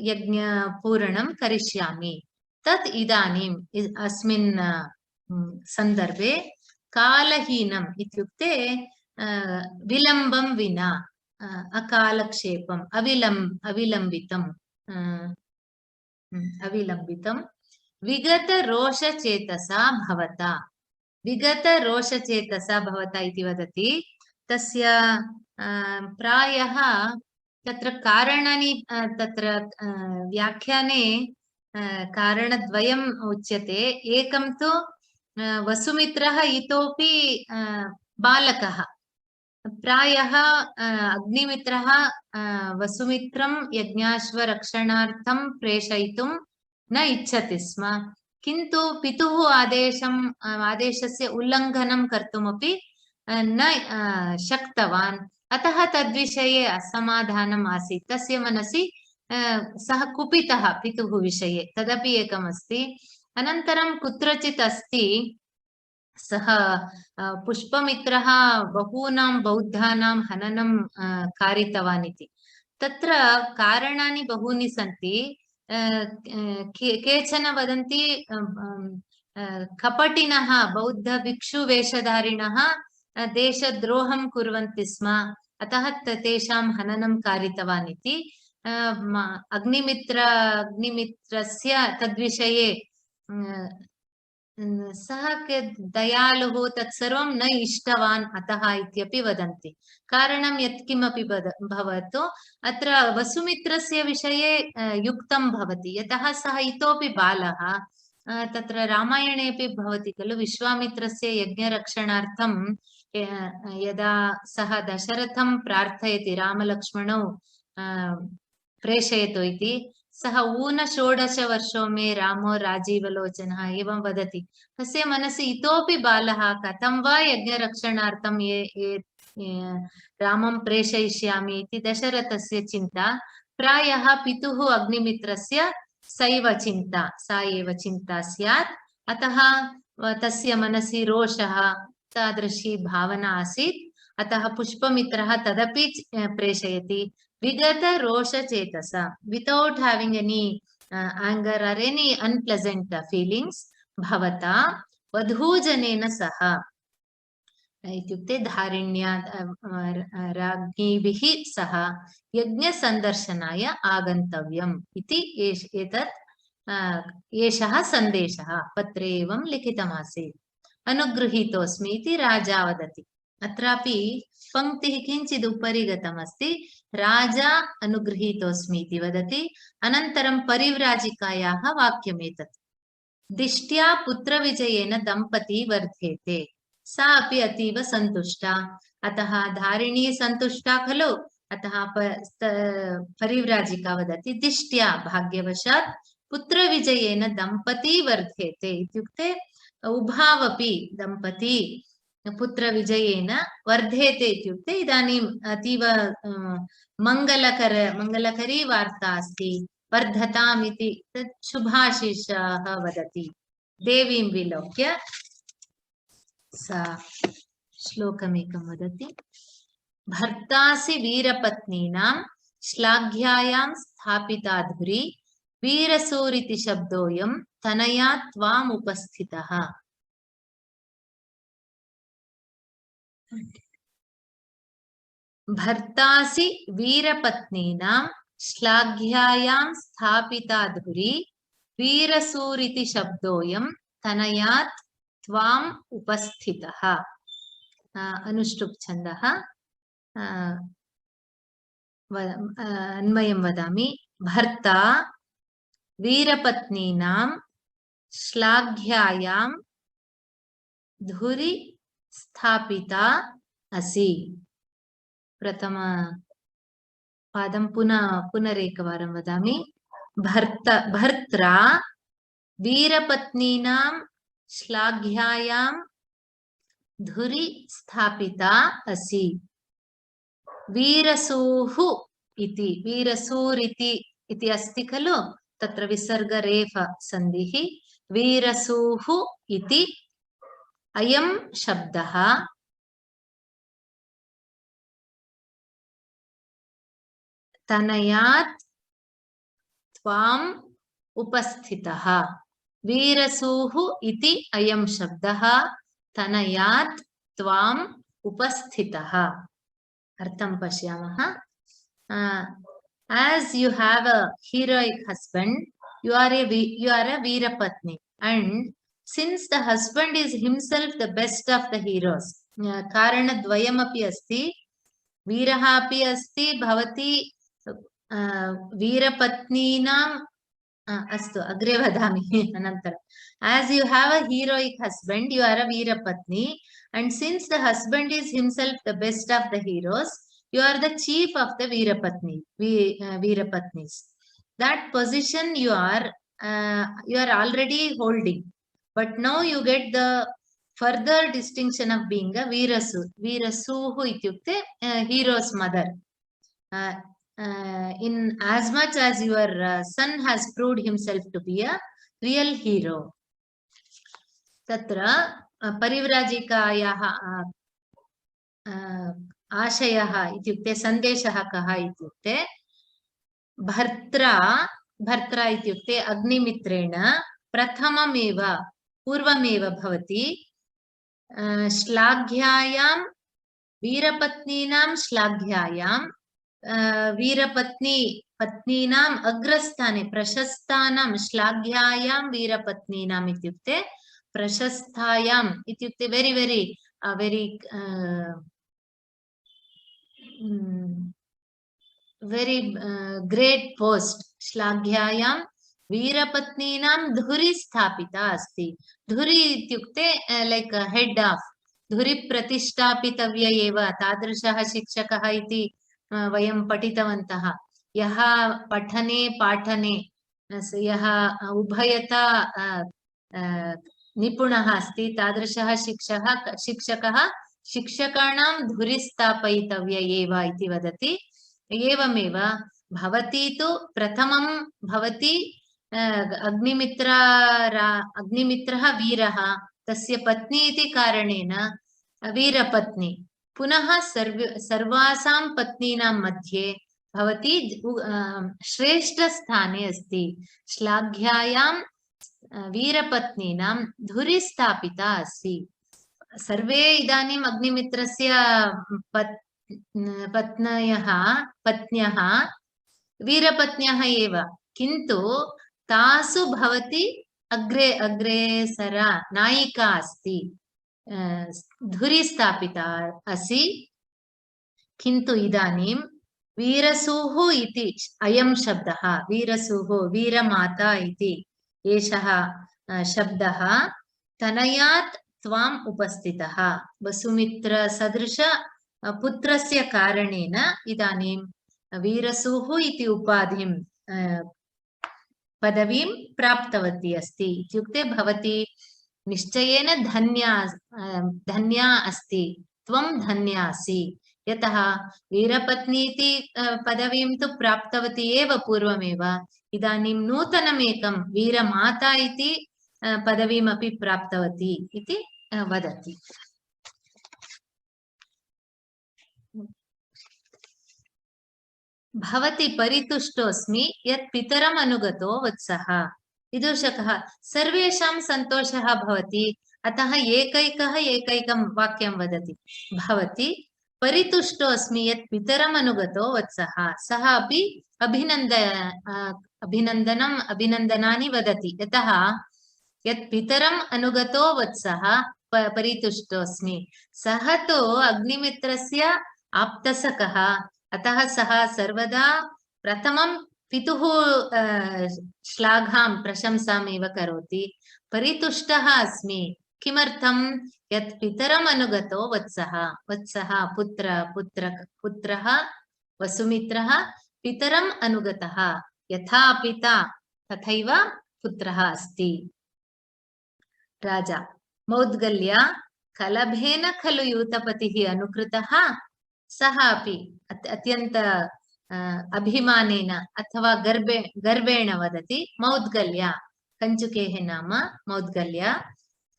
यज्ञपूरणं करिष्यामि। तत् इदानीम् अस्मिन् सन्दर्भे कालहीनम् इत्युक्ते विलम्बं विना, अकालक्षेपम्, अविलम्बितं विगतरोषचेतसा भवता। विगतरोषचेतसा भवता इति वदति। तस्य प्रायः तत्र कारणानि, तत्र व्याख्याने कारणद्वयम् उच्यते। एकं तु वसुमित्रः इतोपि बालकः। प्रायः अग्निमित्रः वसुमित्रं यज्ञाश्वरक्षणार्थं प्रेषयितुं न इच्छति स्म, किन्तु पितुः आदेशस्य उल्लङ्घनं कर्तुमपि न शक्तवान्। अतः तद्विषये असमाधानम् आसीत् तस्य मनसि। सः कुपितः पितुः विषये, तदपि एकमस्ति। अनन्तरं कुत्रचित् अस्ति सः पुष्पमित्रः बहूनां बौद्धानां हननं कारितवान् इति। तत्र कारणानि बहूनि सन्ति। केचन वदन्ति कपटिनः बौद्धभिक्षुवेषधारिणः देशद्रोहं कुर्वन्ति स्म, अतः तेषां हननं कारितवान् इति। अग्निमित्रस्य तद्विषये सः दयालुः तत्सर्वं न इष्टवान् अतः इत्यपि वदन्ति। कारणं यत्किमपि भवतु, अत्र वसुमित्रस्य विषये युक्तं भवति, यतः सः इतोपि बालः। तत्र रामायणे अपि भवति खलु, विश्वामित्रस्य यज्ञरक्षणार्थं यदा सः दशरथं प्रार्थयति रामलक्ष्मणौ प्रेषयतु इति, सः ऊनषोडश वर्षो मे रामो राजीवलोचनः एवं वदति। तस्य मनसि इतोपि बालः, कथं वा यज्ञरक्षणार्थं रामं प्रेषयिष्यामि इति दशरथस्य चिन्ता। प्रायः पितुः अग्निमित्रस्य सा एव चिन्ता स्यात्। अतः तस्य मनसि रोषः, तादृशी भावना आसीत्। अतः पुष्पमित्रः तदपि प्रेषयति विगत रोषचेतसा, without having any anger or any unpleasant feelings, भवता वधूजनेन सह, इत्युक्ते धारिण्या राज्ञीभिः सह यज्ञसन्दर्शनाय आगन्तव्यम् इति एषः सन्देशः पत्रे एवं लिखितमासीत्। अनुगृहीतोऽस्मि इति राजा वदति। अत्रापि पंक्तिः किञ्चित् उपरि गतमस्ति। राजा अनुगृहीतोऽस्मि इति वदति। अनन्तरं परिव्राजिकायाः वाक्यमेतत्। दिष्ट्या पुत्रविजयेन दम्पती वर्धेते, सा अपि अतीव सन्तुष्टा। अतः धारिणी सन्तुष्टा खलु, अतः परिव्राजिका वदति दिष्ट्या भाग्यवशात् पुत्रविजयेन दम्पती वर्धेते, इत्युक्ते उभावपि दम्पती पुत्रविजयेन वर्धेते इत्युक्ते इदानीम् अतीव मङ्गलकरी वार्ता अस्ति, वर्धताम् इति तत् शुभाशिषः वदति। देवीं विलोक्य सा श्लोकमेकं वदति। भर्तासि वीरपत्नीनां श्लाघ्यायां स्थापिता धुरी, वीरसूरिति शब्दोऽयं तनया त्वामुपस्थितः। भर्तासि वीरपत्नीनां श्लाघ्यायां स्थापिता धुरी, वीरसूरिति शब्दोऽयं तनयात् त्वाम् उपस्थितः। अनुष्टुप् छन्दः। अन्वयं वदामि। भर्ता वीरपत्नीनां श्लाघ्यायां धुरी स्थापिता असि। प्रथम पादं पुनरेकवारं वदामि। भर्त्रा वीरपत्नीनां श्लाघ्यायां धुरी स्थापिता असि। वीरसूः इति, वीरसूरिति अस्ति खलु, तत्र विसर्गरेफ सन्धिः। वीरसूः इति अयं शब्दः तनयात् त्वाम् उपस्थितः। वीरसूः इति अयं शब्दः तनयात् त्वाम् उपस्थितः। अर्थं पश्यामः। As you have a heroic husband, you are a veerapatni, and since the husband is himself the best of the heroes, कारणद्वयमपि अस्ति। वीरः अपि अस्ति, भवती वीरपत्नीनां अस्तु अग्रे वदामि अनन्तरम्. As you have a heroic husband, you are a Veerapatni, and since the husband is himself the best of the heroes, you are the chief of the Veerapatnis. That position you are already holding, but now you get the further distinction of being a Veerasu. Veerasuhu ityukte hero's mother. In as much as your son has proved himself to be a real hero. Tatra परिव्राजिकायाः आशयः इत्युक्ते सन्देशः कः इत्युक्ते भर्त्रा इत्युक्ते अग्निमित्रेण प्रथममेव पूर्वमेव भवति श्लाघ्यायां वीरपत्नीनां श्लाघ्यायां वीरपत्नी पत्नीनाम् अग्रस्थाने प्रशस्तानां श्लाघ्यायां वीरपत्नीनाम् इत्युक्ते प्रशस्तायाम् इत्युक्ते very very very great post श्लाघ्यायां वीरपत्नीनां धुरि स्थापिता अस्ति. धुरि इत्युक्ते लाइक हेड ऑफ धुरि प्रतिष्ठापितव्य एव तादृशः शिक्षकः इति वयं पठितवन्तः. यः पठने पाठने यः उभयता निपुणः अस्ति तादृशः शिक्षकः शिक्षकाणां धुरि स्थापयितव्य एव इति वदति. एवमेव भवती तु प्रथमं भवति अग्निमित्रः वीरः तस्य पत्नी इति कारणेन वीरपत्नी. पुनः सर्वासां पत्नीनां मध्ये भवती श्रेष्ठस्थाने अस्ति. श्लाघ्यायां वीरपत्नीनां धुरि स्थापिता अस्ति. सर्वे इदानीम् अग्निमित्रस्य पत्न्यः वीरपत्न्यः एव, किन्तु तासु भवती अग्रेसर नायिका अस्ति, धुरि स्थापिता असि. किन्तु इदानीं वीरसूः इति अयं शब्दः, वीरसूः वीरमाता इति एषः शब्दः तनयात् त्वाम् उपस्थितः. वसुमित्र सदृश पुत्रस्य कारणेन इदानीं वीरसूः इति उपाधिं पदवीं प्राप्तवती अस्ति. इत्युक्ते भवती निश्चयेन धन्या अस्ति, त्वं धन्यासि. यतः वीरपत्नी इति पदवीं तु प्राप्तवती एव पूर्वमेव, इदानीं नूतनमेकं वीरमाता इति पदवीमपि प्राप्तवती इति वदति. भवति परितुष्टोऽस्मि यत् पितरम् अनुगतो वत्सः. विदूषकः सर्वेषां सन्तोषः भवति, अतः एकैकं वाक्यं वदति. भवति परितुष्टोऽस्मि यत् पितरम् अनुगतो वत्सः. सः अपि अभिनन्दनानि वदति. यतः यत् पितरम् अनुगतो वत्सः परितुष्टोऽस्मि. सः तु अग्निमित्रस्य आप्तसखः, अतः सः सर्वदा प्रथमं पितुः श्लाघां प्रशंसाम् एव करोति. परितुष्टः अस्मि किमर्थं यत् पितरम् अनुगतो वत्सः. वत्सः पुत्रः वसुमित्रः पितरम् अनुगतः. यथा पिता तथैव पुत्रः अस्ति. राजा मौद्गल्या कलभेन खलु यूतपतिः अनुकृतः. सः अपि अत्यन्त अभिमानेन अथवा गर्वेण वदति. मौद्गल्या कञ्चुकेः नाम मौद्गल्या.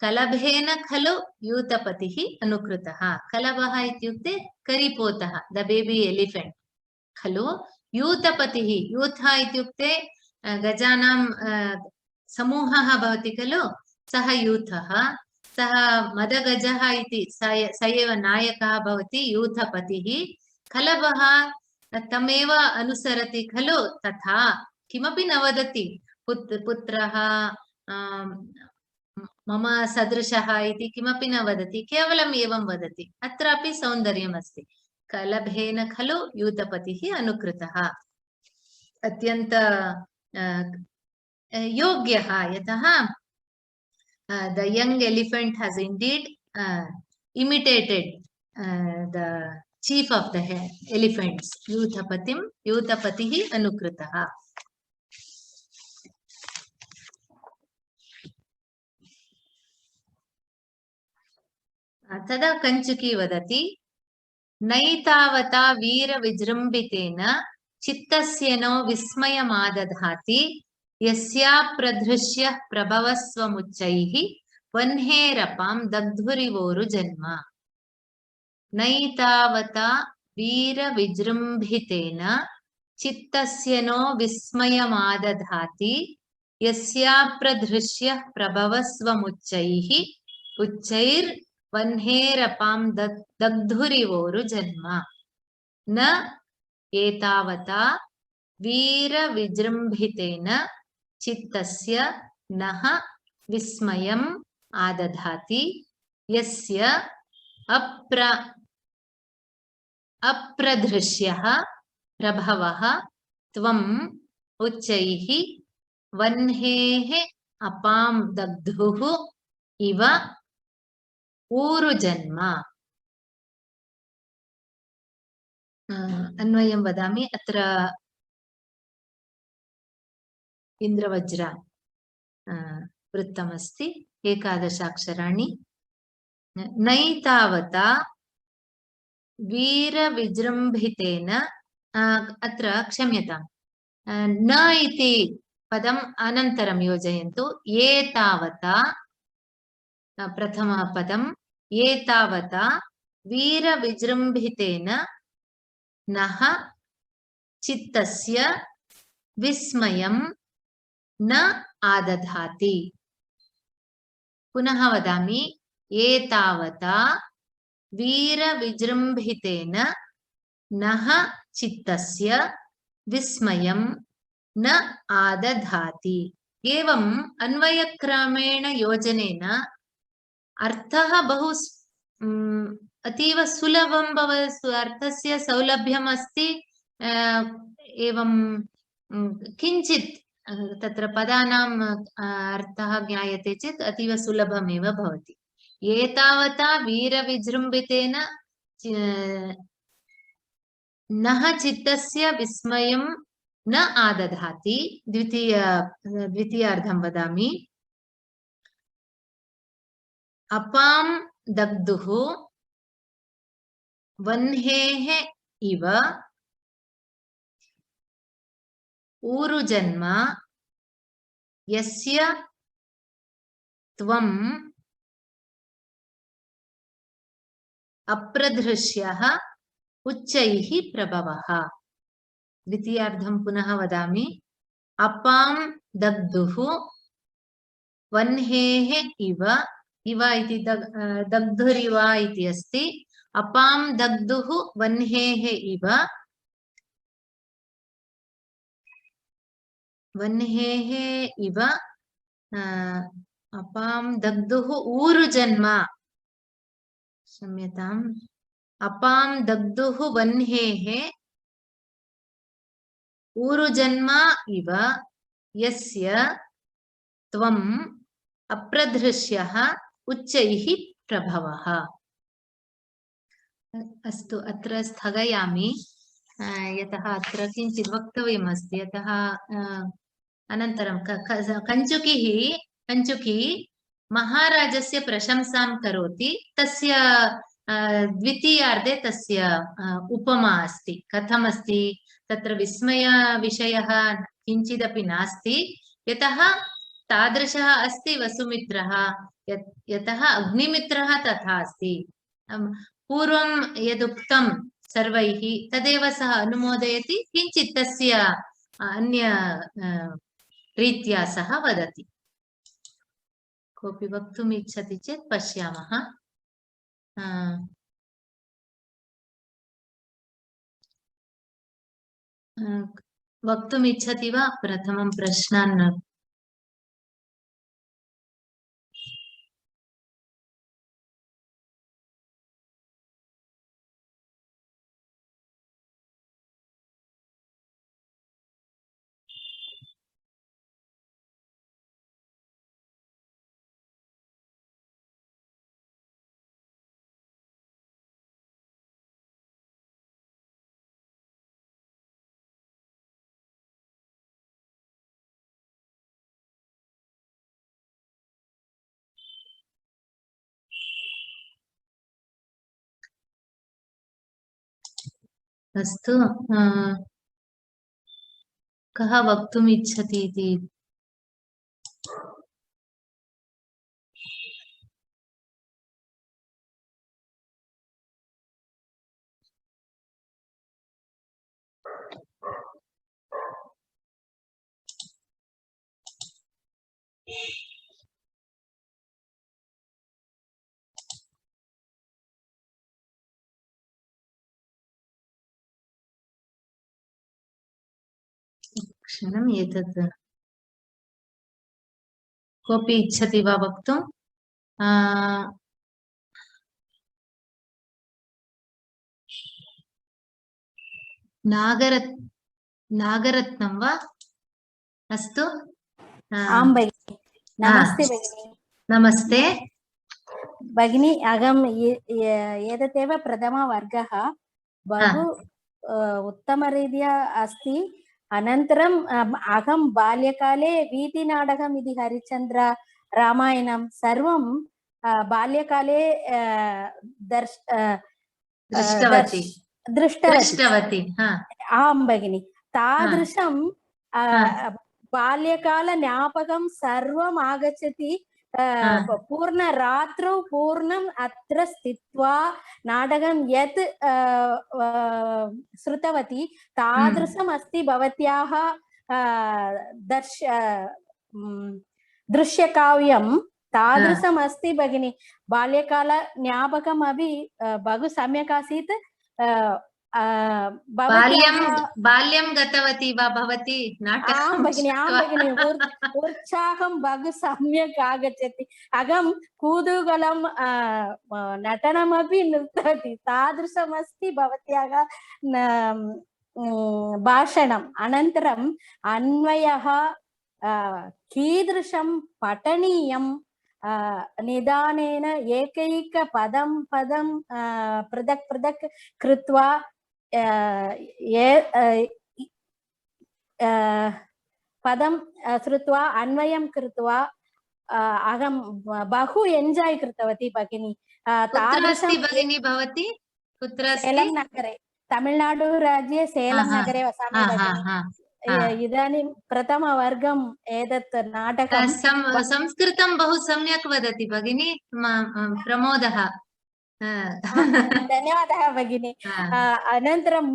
कलभेन खलु यूतपतिः अनुकृतः. कलभः इत्युक्ते करिपोतः, द बेबी एलिफेंट खलु. यूतपतिः, यूथः इत्युक्ते गजानां समूहः भवति खलु, सः यूथः. सः मदगजः इति स एव नायकः भवति, यूथपतिः. कलभः तमेव अनुसरति खलु, तथा किमपि न वदति. पुत्रः मम सदृशः इति किमपि न वदति, केवलम् एवं वदति. अत्रापि सौन्दर्यम् अस्ति. कलभेन खलु यूतपतिः अनुकृतः. अत्यन्त योग्यः यतः the young elephant has indeed imitated the chief of the elephants, यूथपतिः अनुकृतः. तदा कञ्चुकी वदति नैतावता वीरविजृम्भितेन चित्तस्य नो विस्मयमादधाति यस्या प्रधृष्यः प्रभवस्वमुच्चैः वह्नेरपां दग्धुरिवोरु जन्म. नैतावता वीरविजृम्भितेन चित्तस्य नो विस्मयमादधाति यस्या प्रधृष्यः प्रभवस्वमुच्चैः वह्नेरपां दग्धुरिवोरु जन्म. न एतावता वीरविजृम्भितेन चित्तस्य नः विस्मयम् आदधाति यस्य अप्रधृष्यः प्रभवः त्वम् उच्चैः वह्नेः अपां दग्धुः इव ऊरुजन्म. अन्वयं वदामि. अत्र इन्द्रवज्र वृत्तमस्ति. 11 अक्षराणि. नैतावता वीरविजृम्भितेन, अत्र क्षम्यताम्, न इति पदम् अनन्तरं योजयन्तु. एतावता प्रथमपदम्. एतावता वीरविजृम्भितेन नः चित्तस्य विस्मयं न आदधाति. पुनः वदामि. एतावता वीरविजृम्भितेन नः चित्तस्य विस्मयं न आदधाति. एवम् अन्वयक्रमेण योजनेन अर्थः बहु अतीव सुलभं भवति. अर्थस्य सौलभ्यम् अस्ति. एवं किञ्चित् तत्र पदानाम् अर्थः ज्ञायते चेत् अतीव सुलभमेव भवति. एतावता वीरविजृम्भितेन नः चित्तस्य विस्मयं न आदधाति. द्वितीयार्धं वदामि. अपां दग्धुः वह्नेः इव ऊरुजन्म यस्य त्वम् अप्रधृष्यः उच्चैः प्रभवः. द्वितीयार्धं पुनः वदामि. अपां दग्धुः वह्नेः इव, इव इति दग्धुरिव इति अस्ति. अपां दग्धुः वह्नेः इव, वह्नेः इव अपां दग्धुः ऊरुजन्म. क्षम्यताम्. अपां दग्धुः वह्नेः ऊरुजन्म इव यस्य त्वम् अप्रधृष्यः उच्चैः प्रभवः. अस्तु, अत्र स्थगयामि. यतः अत्र किञ्चित् वक्तव्यम् अस्ति. यतः अनन्तरं कञ्चुकी महाराजस्य प्रशंसां करोति. तस्य द्वितीयार्धे तस्य उपमा अस्ति. कथमस्ति तत्र विस्मयविषयः किञ्चिदपि नास्ति. यतः तादृशः अस्ति वसुमित्रः, यतः अग्निमित्रः तथा अस्ति. पूर्वं यदुक्तं सर्वैः तदेव सः अनुमोदयति. किञ्चित् तस्य अन्य रीत्या सः वदति. कोऽपि वक्तुम् इच्छति चेत् पश्यामः. वक्तुम् इच्छति वा? प्रथमं प्रश्नान् अस्तु कः वक्तुम् इच्छति इति क्षणम् एतत् कोऽपि इच्छति वा वक्तुं नागरत्नं वा अस्तु आं भगिनि नमस्ते भगिनि नमस्ते भगिनि अहम् एतदेव प्रथमवर्गः बहु उत्तमरीत्या अस्ति अनन्तरम् अहं बाल्यकाले वीथिनाटकम् इति हरिश्चन्द्र रामायणं सर्वं बाल्यकाले दृष्टवती आं भगिनि तादृशं बाल्यकाल ज्ञापकं सर्वम् आगच्छति पूर्णरात्रौ पूर्णम् अत्र स्थित्वा नाटकं यत् श्रुतवती तादृशम् अस्ति भवत्याः दृश्यकाव्यं तादृशम् अस्ति भगिनि बाल्यकाल ज्ञापकमपि बहु सम्यक् आसीत् बाल्यं गतवती वा भवती आं भगिनि उत्साहं बहु सम्यक् आगच्छति अहं कूतूहलं नटनमपि नृतवती तादृशमस्ति भवत्याः भाषणम् अनन्तरम् अन्वयः कीदृशं पठनीयं निदानेन एकैकपदं पृथक् पृथक् कृत्वा पदं श्रुत्वा अन्वयं कृत्वा अहं बहु एन्जाय् कृतवती भगिनि तादृशं भगिनि भवती कुत्र सेलं नगरे तमिळ्नाडु राज्ये सेलं नगरे वसामि भगिनि इदानीं प्रथमवर्गम् एतत् नाटकं संस्कृतं बहु सम्यक् वदति भगिनि प्रमोदः धन्यवादः भगिनि अनन्तरं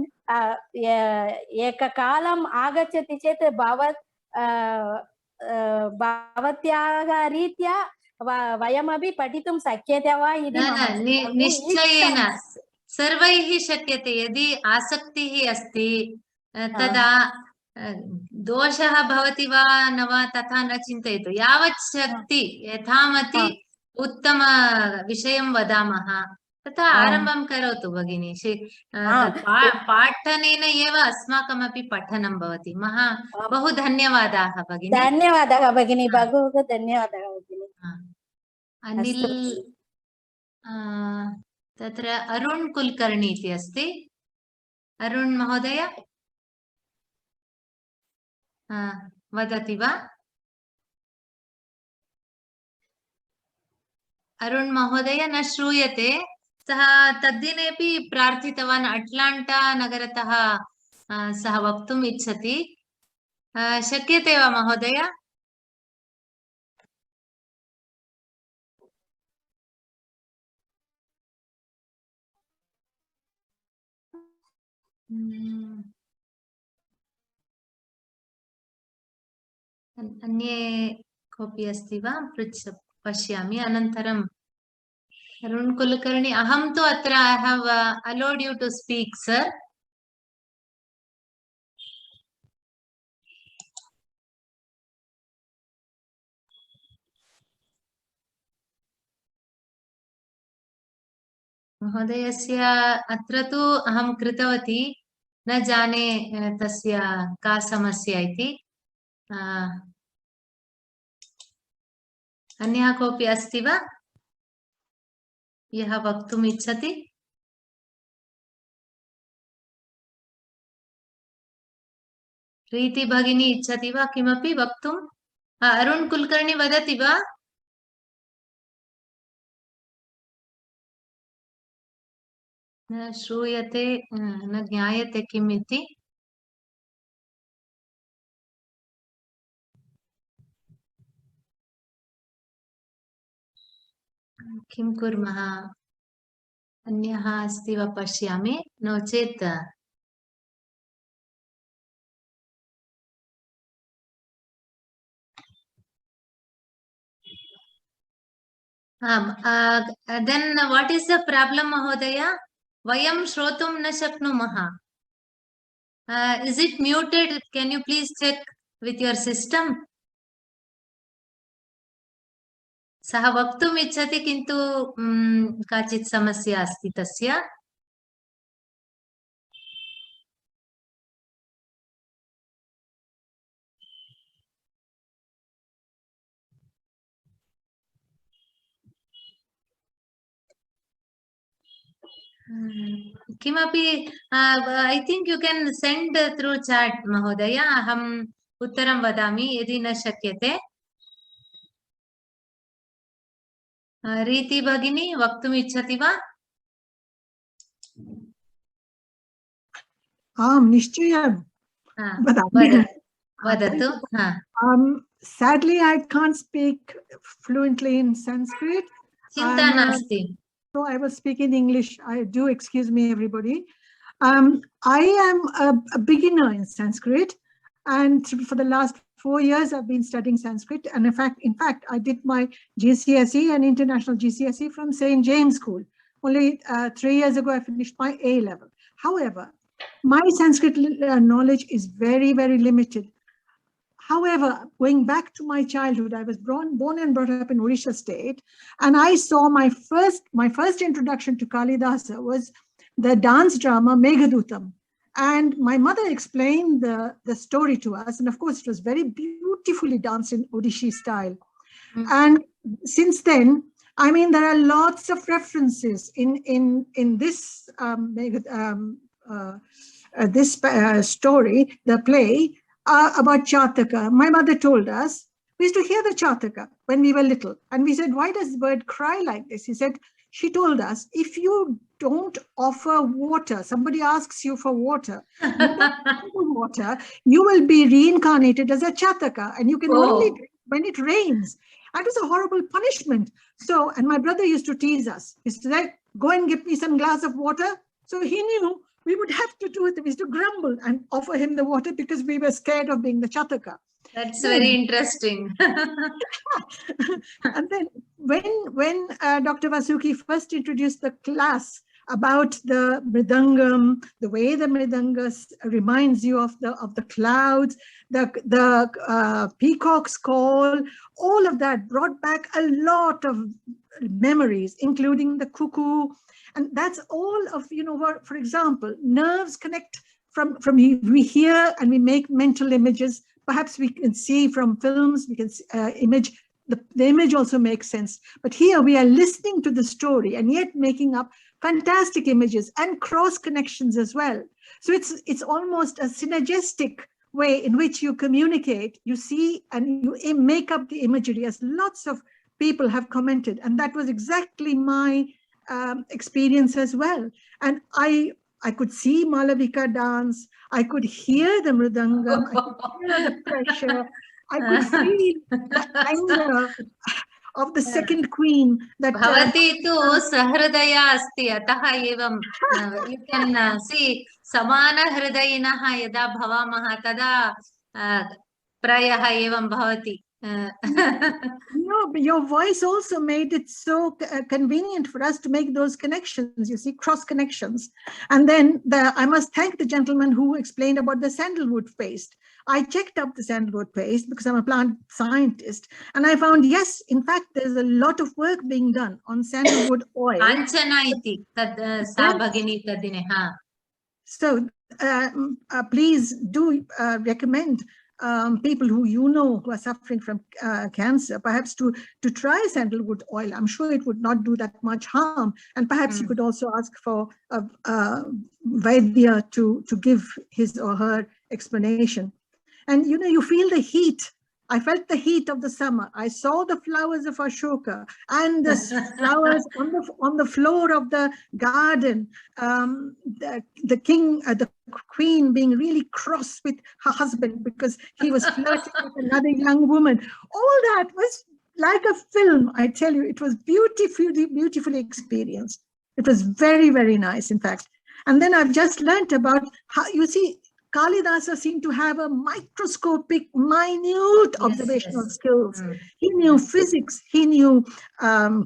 एककालम् आगच्छति चेत् भवत्याः रीत्या वयमपि पठितुं शक्यते वा इति निश्चयेन सर्वैः शक्यते यदि आसक्तिः अस्ति तदा दोषः भवति वा न वा तथा न चिन्तयतु यावत् शक्ति यथामति उत्तम विषयं वदामः तथा आरम्भं करोतु भगिनी पाठनेन एव अस्माकमपि पठनं भवति बहु धन्यवादाः भगिनी धन्यवादः भगिनी बहु धन्यवादः भगिनी अनिल तत्र अरुण कुलकर्णी इति अस्ति अरुण महोदय वदति वा अरुण महोदय न श्रूयते सः तद्दिनेपि प्रार्थितवान् अट्लाण्टा नगरतः सः वक्तुम् इच्छति शक्यते वा महोदय अन्ये कोऽपि अस्ति वा पश्यामि अनन्तरं अरुण कुलकर्णी अहं तु अत्र I have allowed you to speak sir महोदयस्य अत्र तु अहं कृतवती न जाने तस्य का समस्या इति अन्यः कोऽपि अस्ति वा यः वक्तुम् इच्छति प्रीति भगिनी इच्छति वा किमपि वक्तुम् अरुण कुलकर्णी वदति वा न श्रूयते न ज्ञायते किम् इति किं कुर्मः अन्यः अस्ति वा पश्यामि नो चेत् then what is the problem महोदय वयं श्रोतुं न शक्नुमः is it muted can you please check with your system सः वक्तुम् इच्छति किन्तु काचित् समस्या अस्ति तस्य किमपि I think you can send through chat महोदय अहम् उत्तरं वदामि यदि न शक्यते रीति भगिनी वक्तुम् इच्छति वा निश्चयेन वदतु sadly I can't speak fluently in Sanskrit. चिन्ता नास्ति So I will speak in English. I do excuse me, everybody. I am a beginner in Sanskrit, and for the last 4 years I've been studying Sanskrit. And in fact, I did my GCSE and international GCSE from St. James School. Only 3 years ago I finished my A level. However, my Sanskrit knowledge is very, very limited. However, going back to my childhood, I was born and brought up in Odisha state, and I saw my first introduction to Kalidasa was the dance drama Meghadutam. And my mother explained the story to us, and of course it was very beautifully danced in Odishi style. And since then, I mean, there are lots of references in this story, the play, about Chataka. My mother told us, we used to hear the Chataka when we were little. And we said, why does the bird cry like this? She told us, if you don't offer water, somebody asks you for water, you will be reincarnated as a Chataka, and you can only drink when it rains. And it was a horrible punishment. So, and my brother used to tease us. He used to say, go and get me some glass of water. So he knew we would have to do it. We used to grumble and offer him the water because we were scared of being the Chataka. That's very interesting. And then when Dr. Vasuki first introduced the class about the mridangam, the way the mridanga reminds you of the clouds, the peacock's call, all of that brought back a lot of memories, including the cuckoo. And that's all of, for example, nerves connect from we hear and we make mental images. Perhaps we can see from films, we can see, image, the image also makes sense. But here we are listening to the story and yet making up fantastic images and cross connections as well. So it's almost a synergistic way in which you communicate, you see, and you make up the imagery, as lots of people have commented. And that was exactly my experience as well. And I could see Malavika dance, I could hear the mridangam, I could hear the pressure, I could feel the anger of the second queen. That Bhavati tu sahridaya asti, ataha evam you can see samana hridayinaha yada bhavamaha tada prayaha evam bhavati. No, but your voice also made it so convenient for us to make those connections, you see, cross connections. And then I must thank the gentleman who explained about the sandalwood paste. I checked up the sandalwood paste because I'm a plant scientist, and I found, yes, in fact, there's a lot of work being done on sandalwood oil. Anchana iti tad sa bhagini tadine ha. So please do recommend people who who are suffering from cancer, perhaps to try sandalwood oil. I'm sure it would not do that much harm. And perhaps you could also ask for a Vaidya to give his or her explanation. And you feel the heat I felt the heat of the summer. I saw the flowers of Ashoka and the flowers on the floor of the garden. The king, the queen being really cross with her husband because he was flirting with another young woman. All that was like a film. I tell you, it was beautifully experienced. It was very, very nice, in fact. And then I've just learnt about how, you see, Kalidasa seemed to have a microscopic, minute observational skills. He knew physics, he knew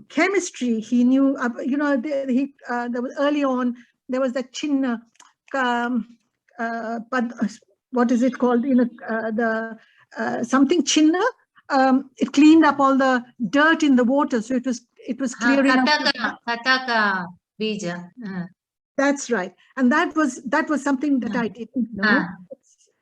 chemistry, he knew, there was early on, there was that Chinna, but what is it called? Something Chinna. It cleaned up all the dirt in the water, so it was clear enough. Kataka bija. That's right, and that was something that I didn't know.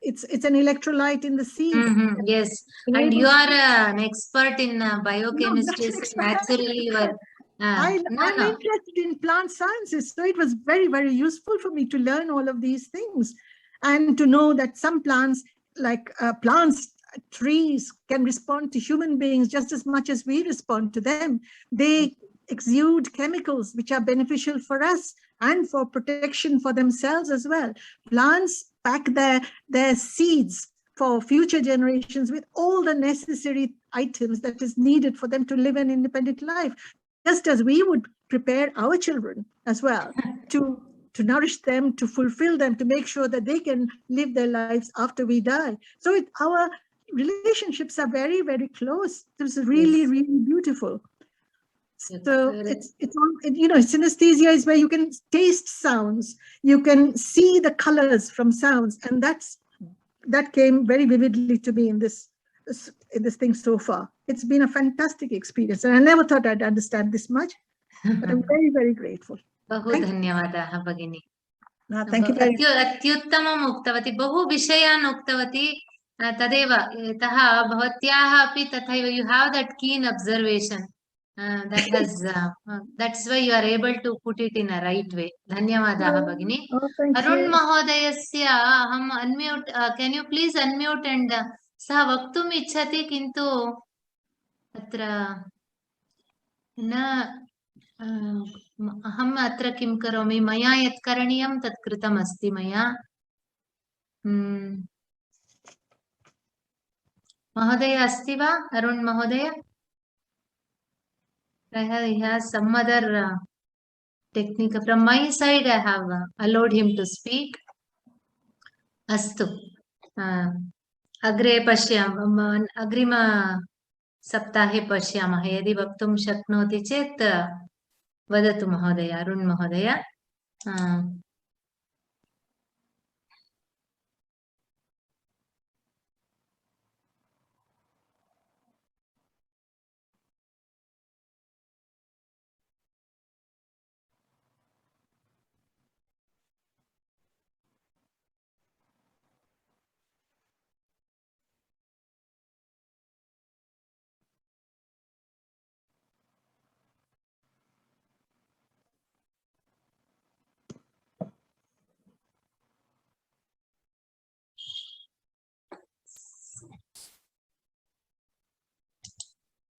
It's an electrolyte in the seeds. Yes, and you are an expert in biochemistry. No, So naturally, you are. I'm interested in plant sciences, so it was very, very useful for me to learn all of these things and to know that some plants, like trees, can respond to human beings just as much as we respond to them. They exude chemicals which are beneficial for us and for protection for themselves as well. Plants pack their seeds for future generations with all the necessary items that is needed for them to live an independent life, just as we would prepare our children as well to nourish them, to fulfill them, to make sure that they can live their lives after we die. So our relationships are very, very close. This is really, really beautiful. So it's synesthesia is where you can taste sounds, you can see the colors from sounds, and that came very vividly to me in this thing so far. It's been a fantastic experience, and I never thought I'd understand this much, but I'm very, very grateful. बहु धन्यवादाः भगिनी. Thank you very much. अत्युत्तमम् उक्तवती, बहु विषयान् उक्तवती. तदेव यतः भवत्याः अपि तथैव you have that keen observation. That's why you are able to put it in a right way. धन्यवादाः भगिनी. अरुण महोदयस्य अहम् unmute, can you please unmute and सः वक्तुम् इच्छति, किन्तु अत्र न अहम् अत्र किं करोमि, मया यत् करणीयं तत् कृतम् अस्ति मया. महोदय अस्ति वा, अरुण महोदय? He has some other technique. From my side, I have allowed him to speak. Astu. Agre pashyam, agrima saptahe pashyamah. Yadi vaktum shaknoti chet vadatu mahodaya, Arun mahodaya.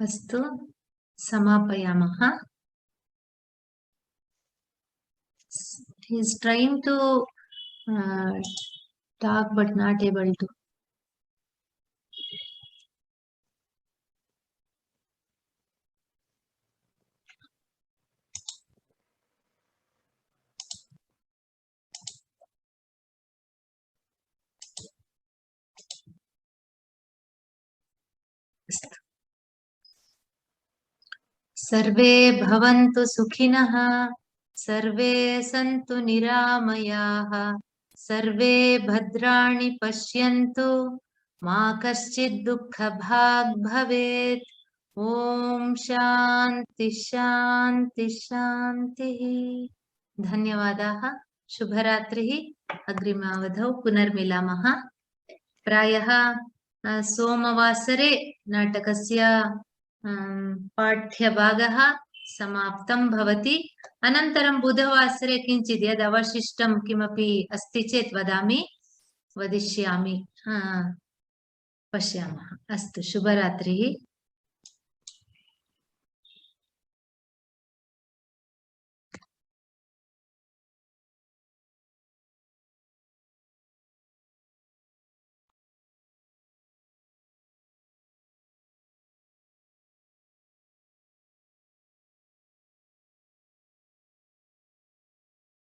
अस्तु, समापयामः. He is trying to talk but not able to. सर्वे भवन्तु सुखिनः, सर्वे सन्तु निरामयाः, सर्वे भद्राणि पश्यन्तु, मा कश्चित् दुःखभाग् भवेत्. ओम शान्ति शान्ति शान्तिः. धन्यवादाः. शुभरात्रिः. अग्रिमावधौ पुनर्मिलामः. प्रायः सोमवासरे नाटकस्य पाठ्यभागः समाप्तं भवति. अनन्तरं बुधवासरे किञ्चित् यद् अवशिष्टं किमपि अस्ति चेत् वदिष्यामि. पश्यामः। अस्तु, शुभरात्रिः।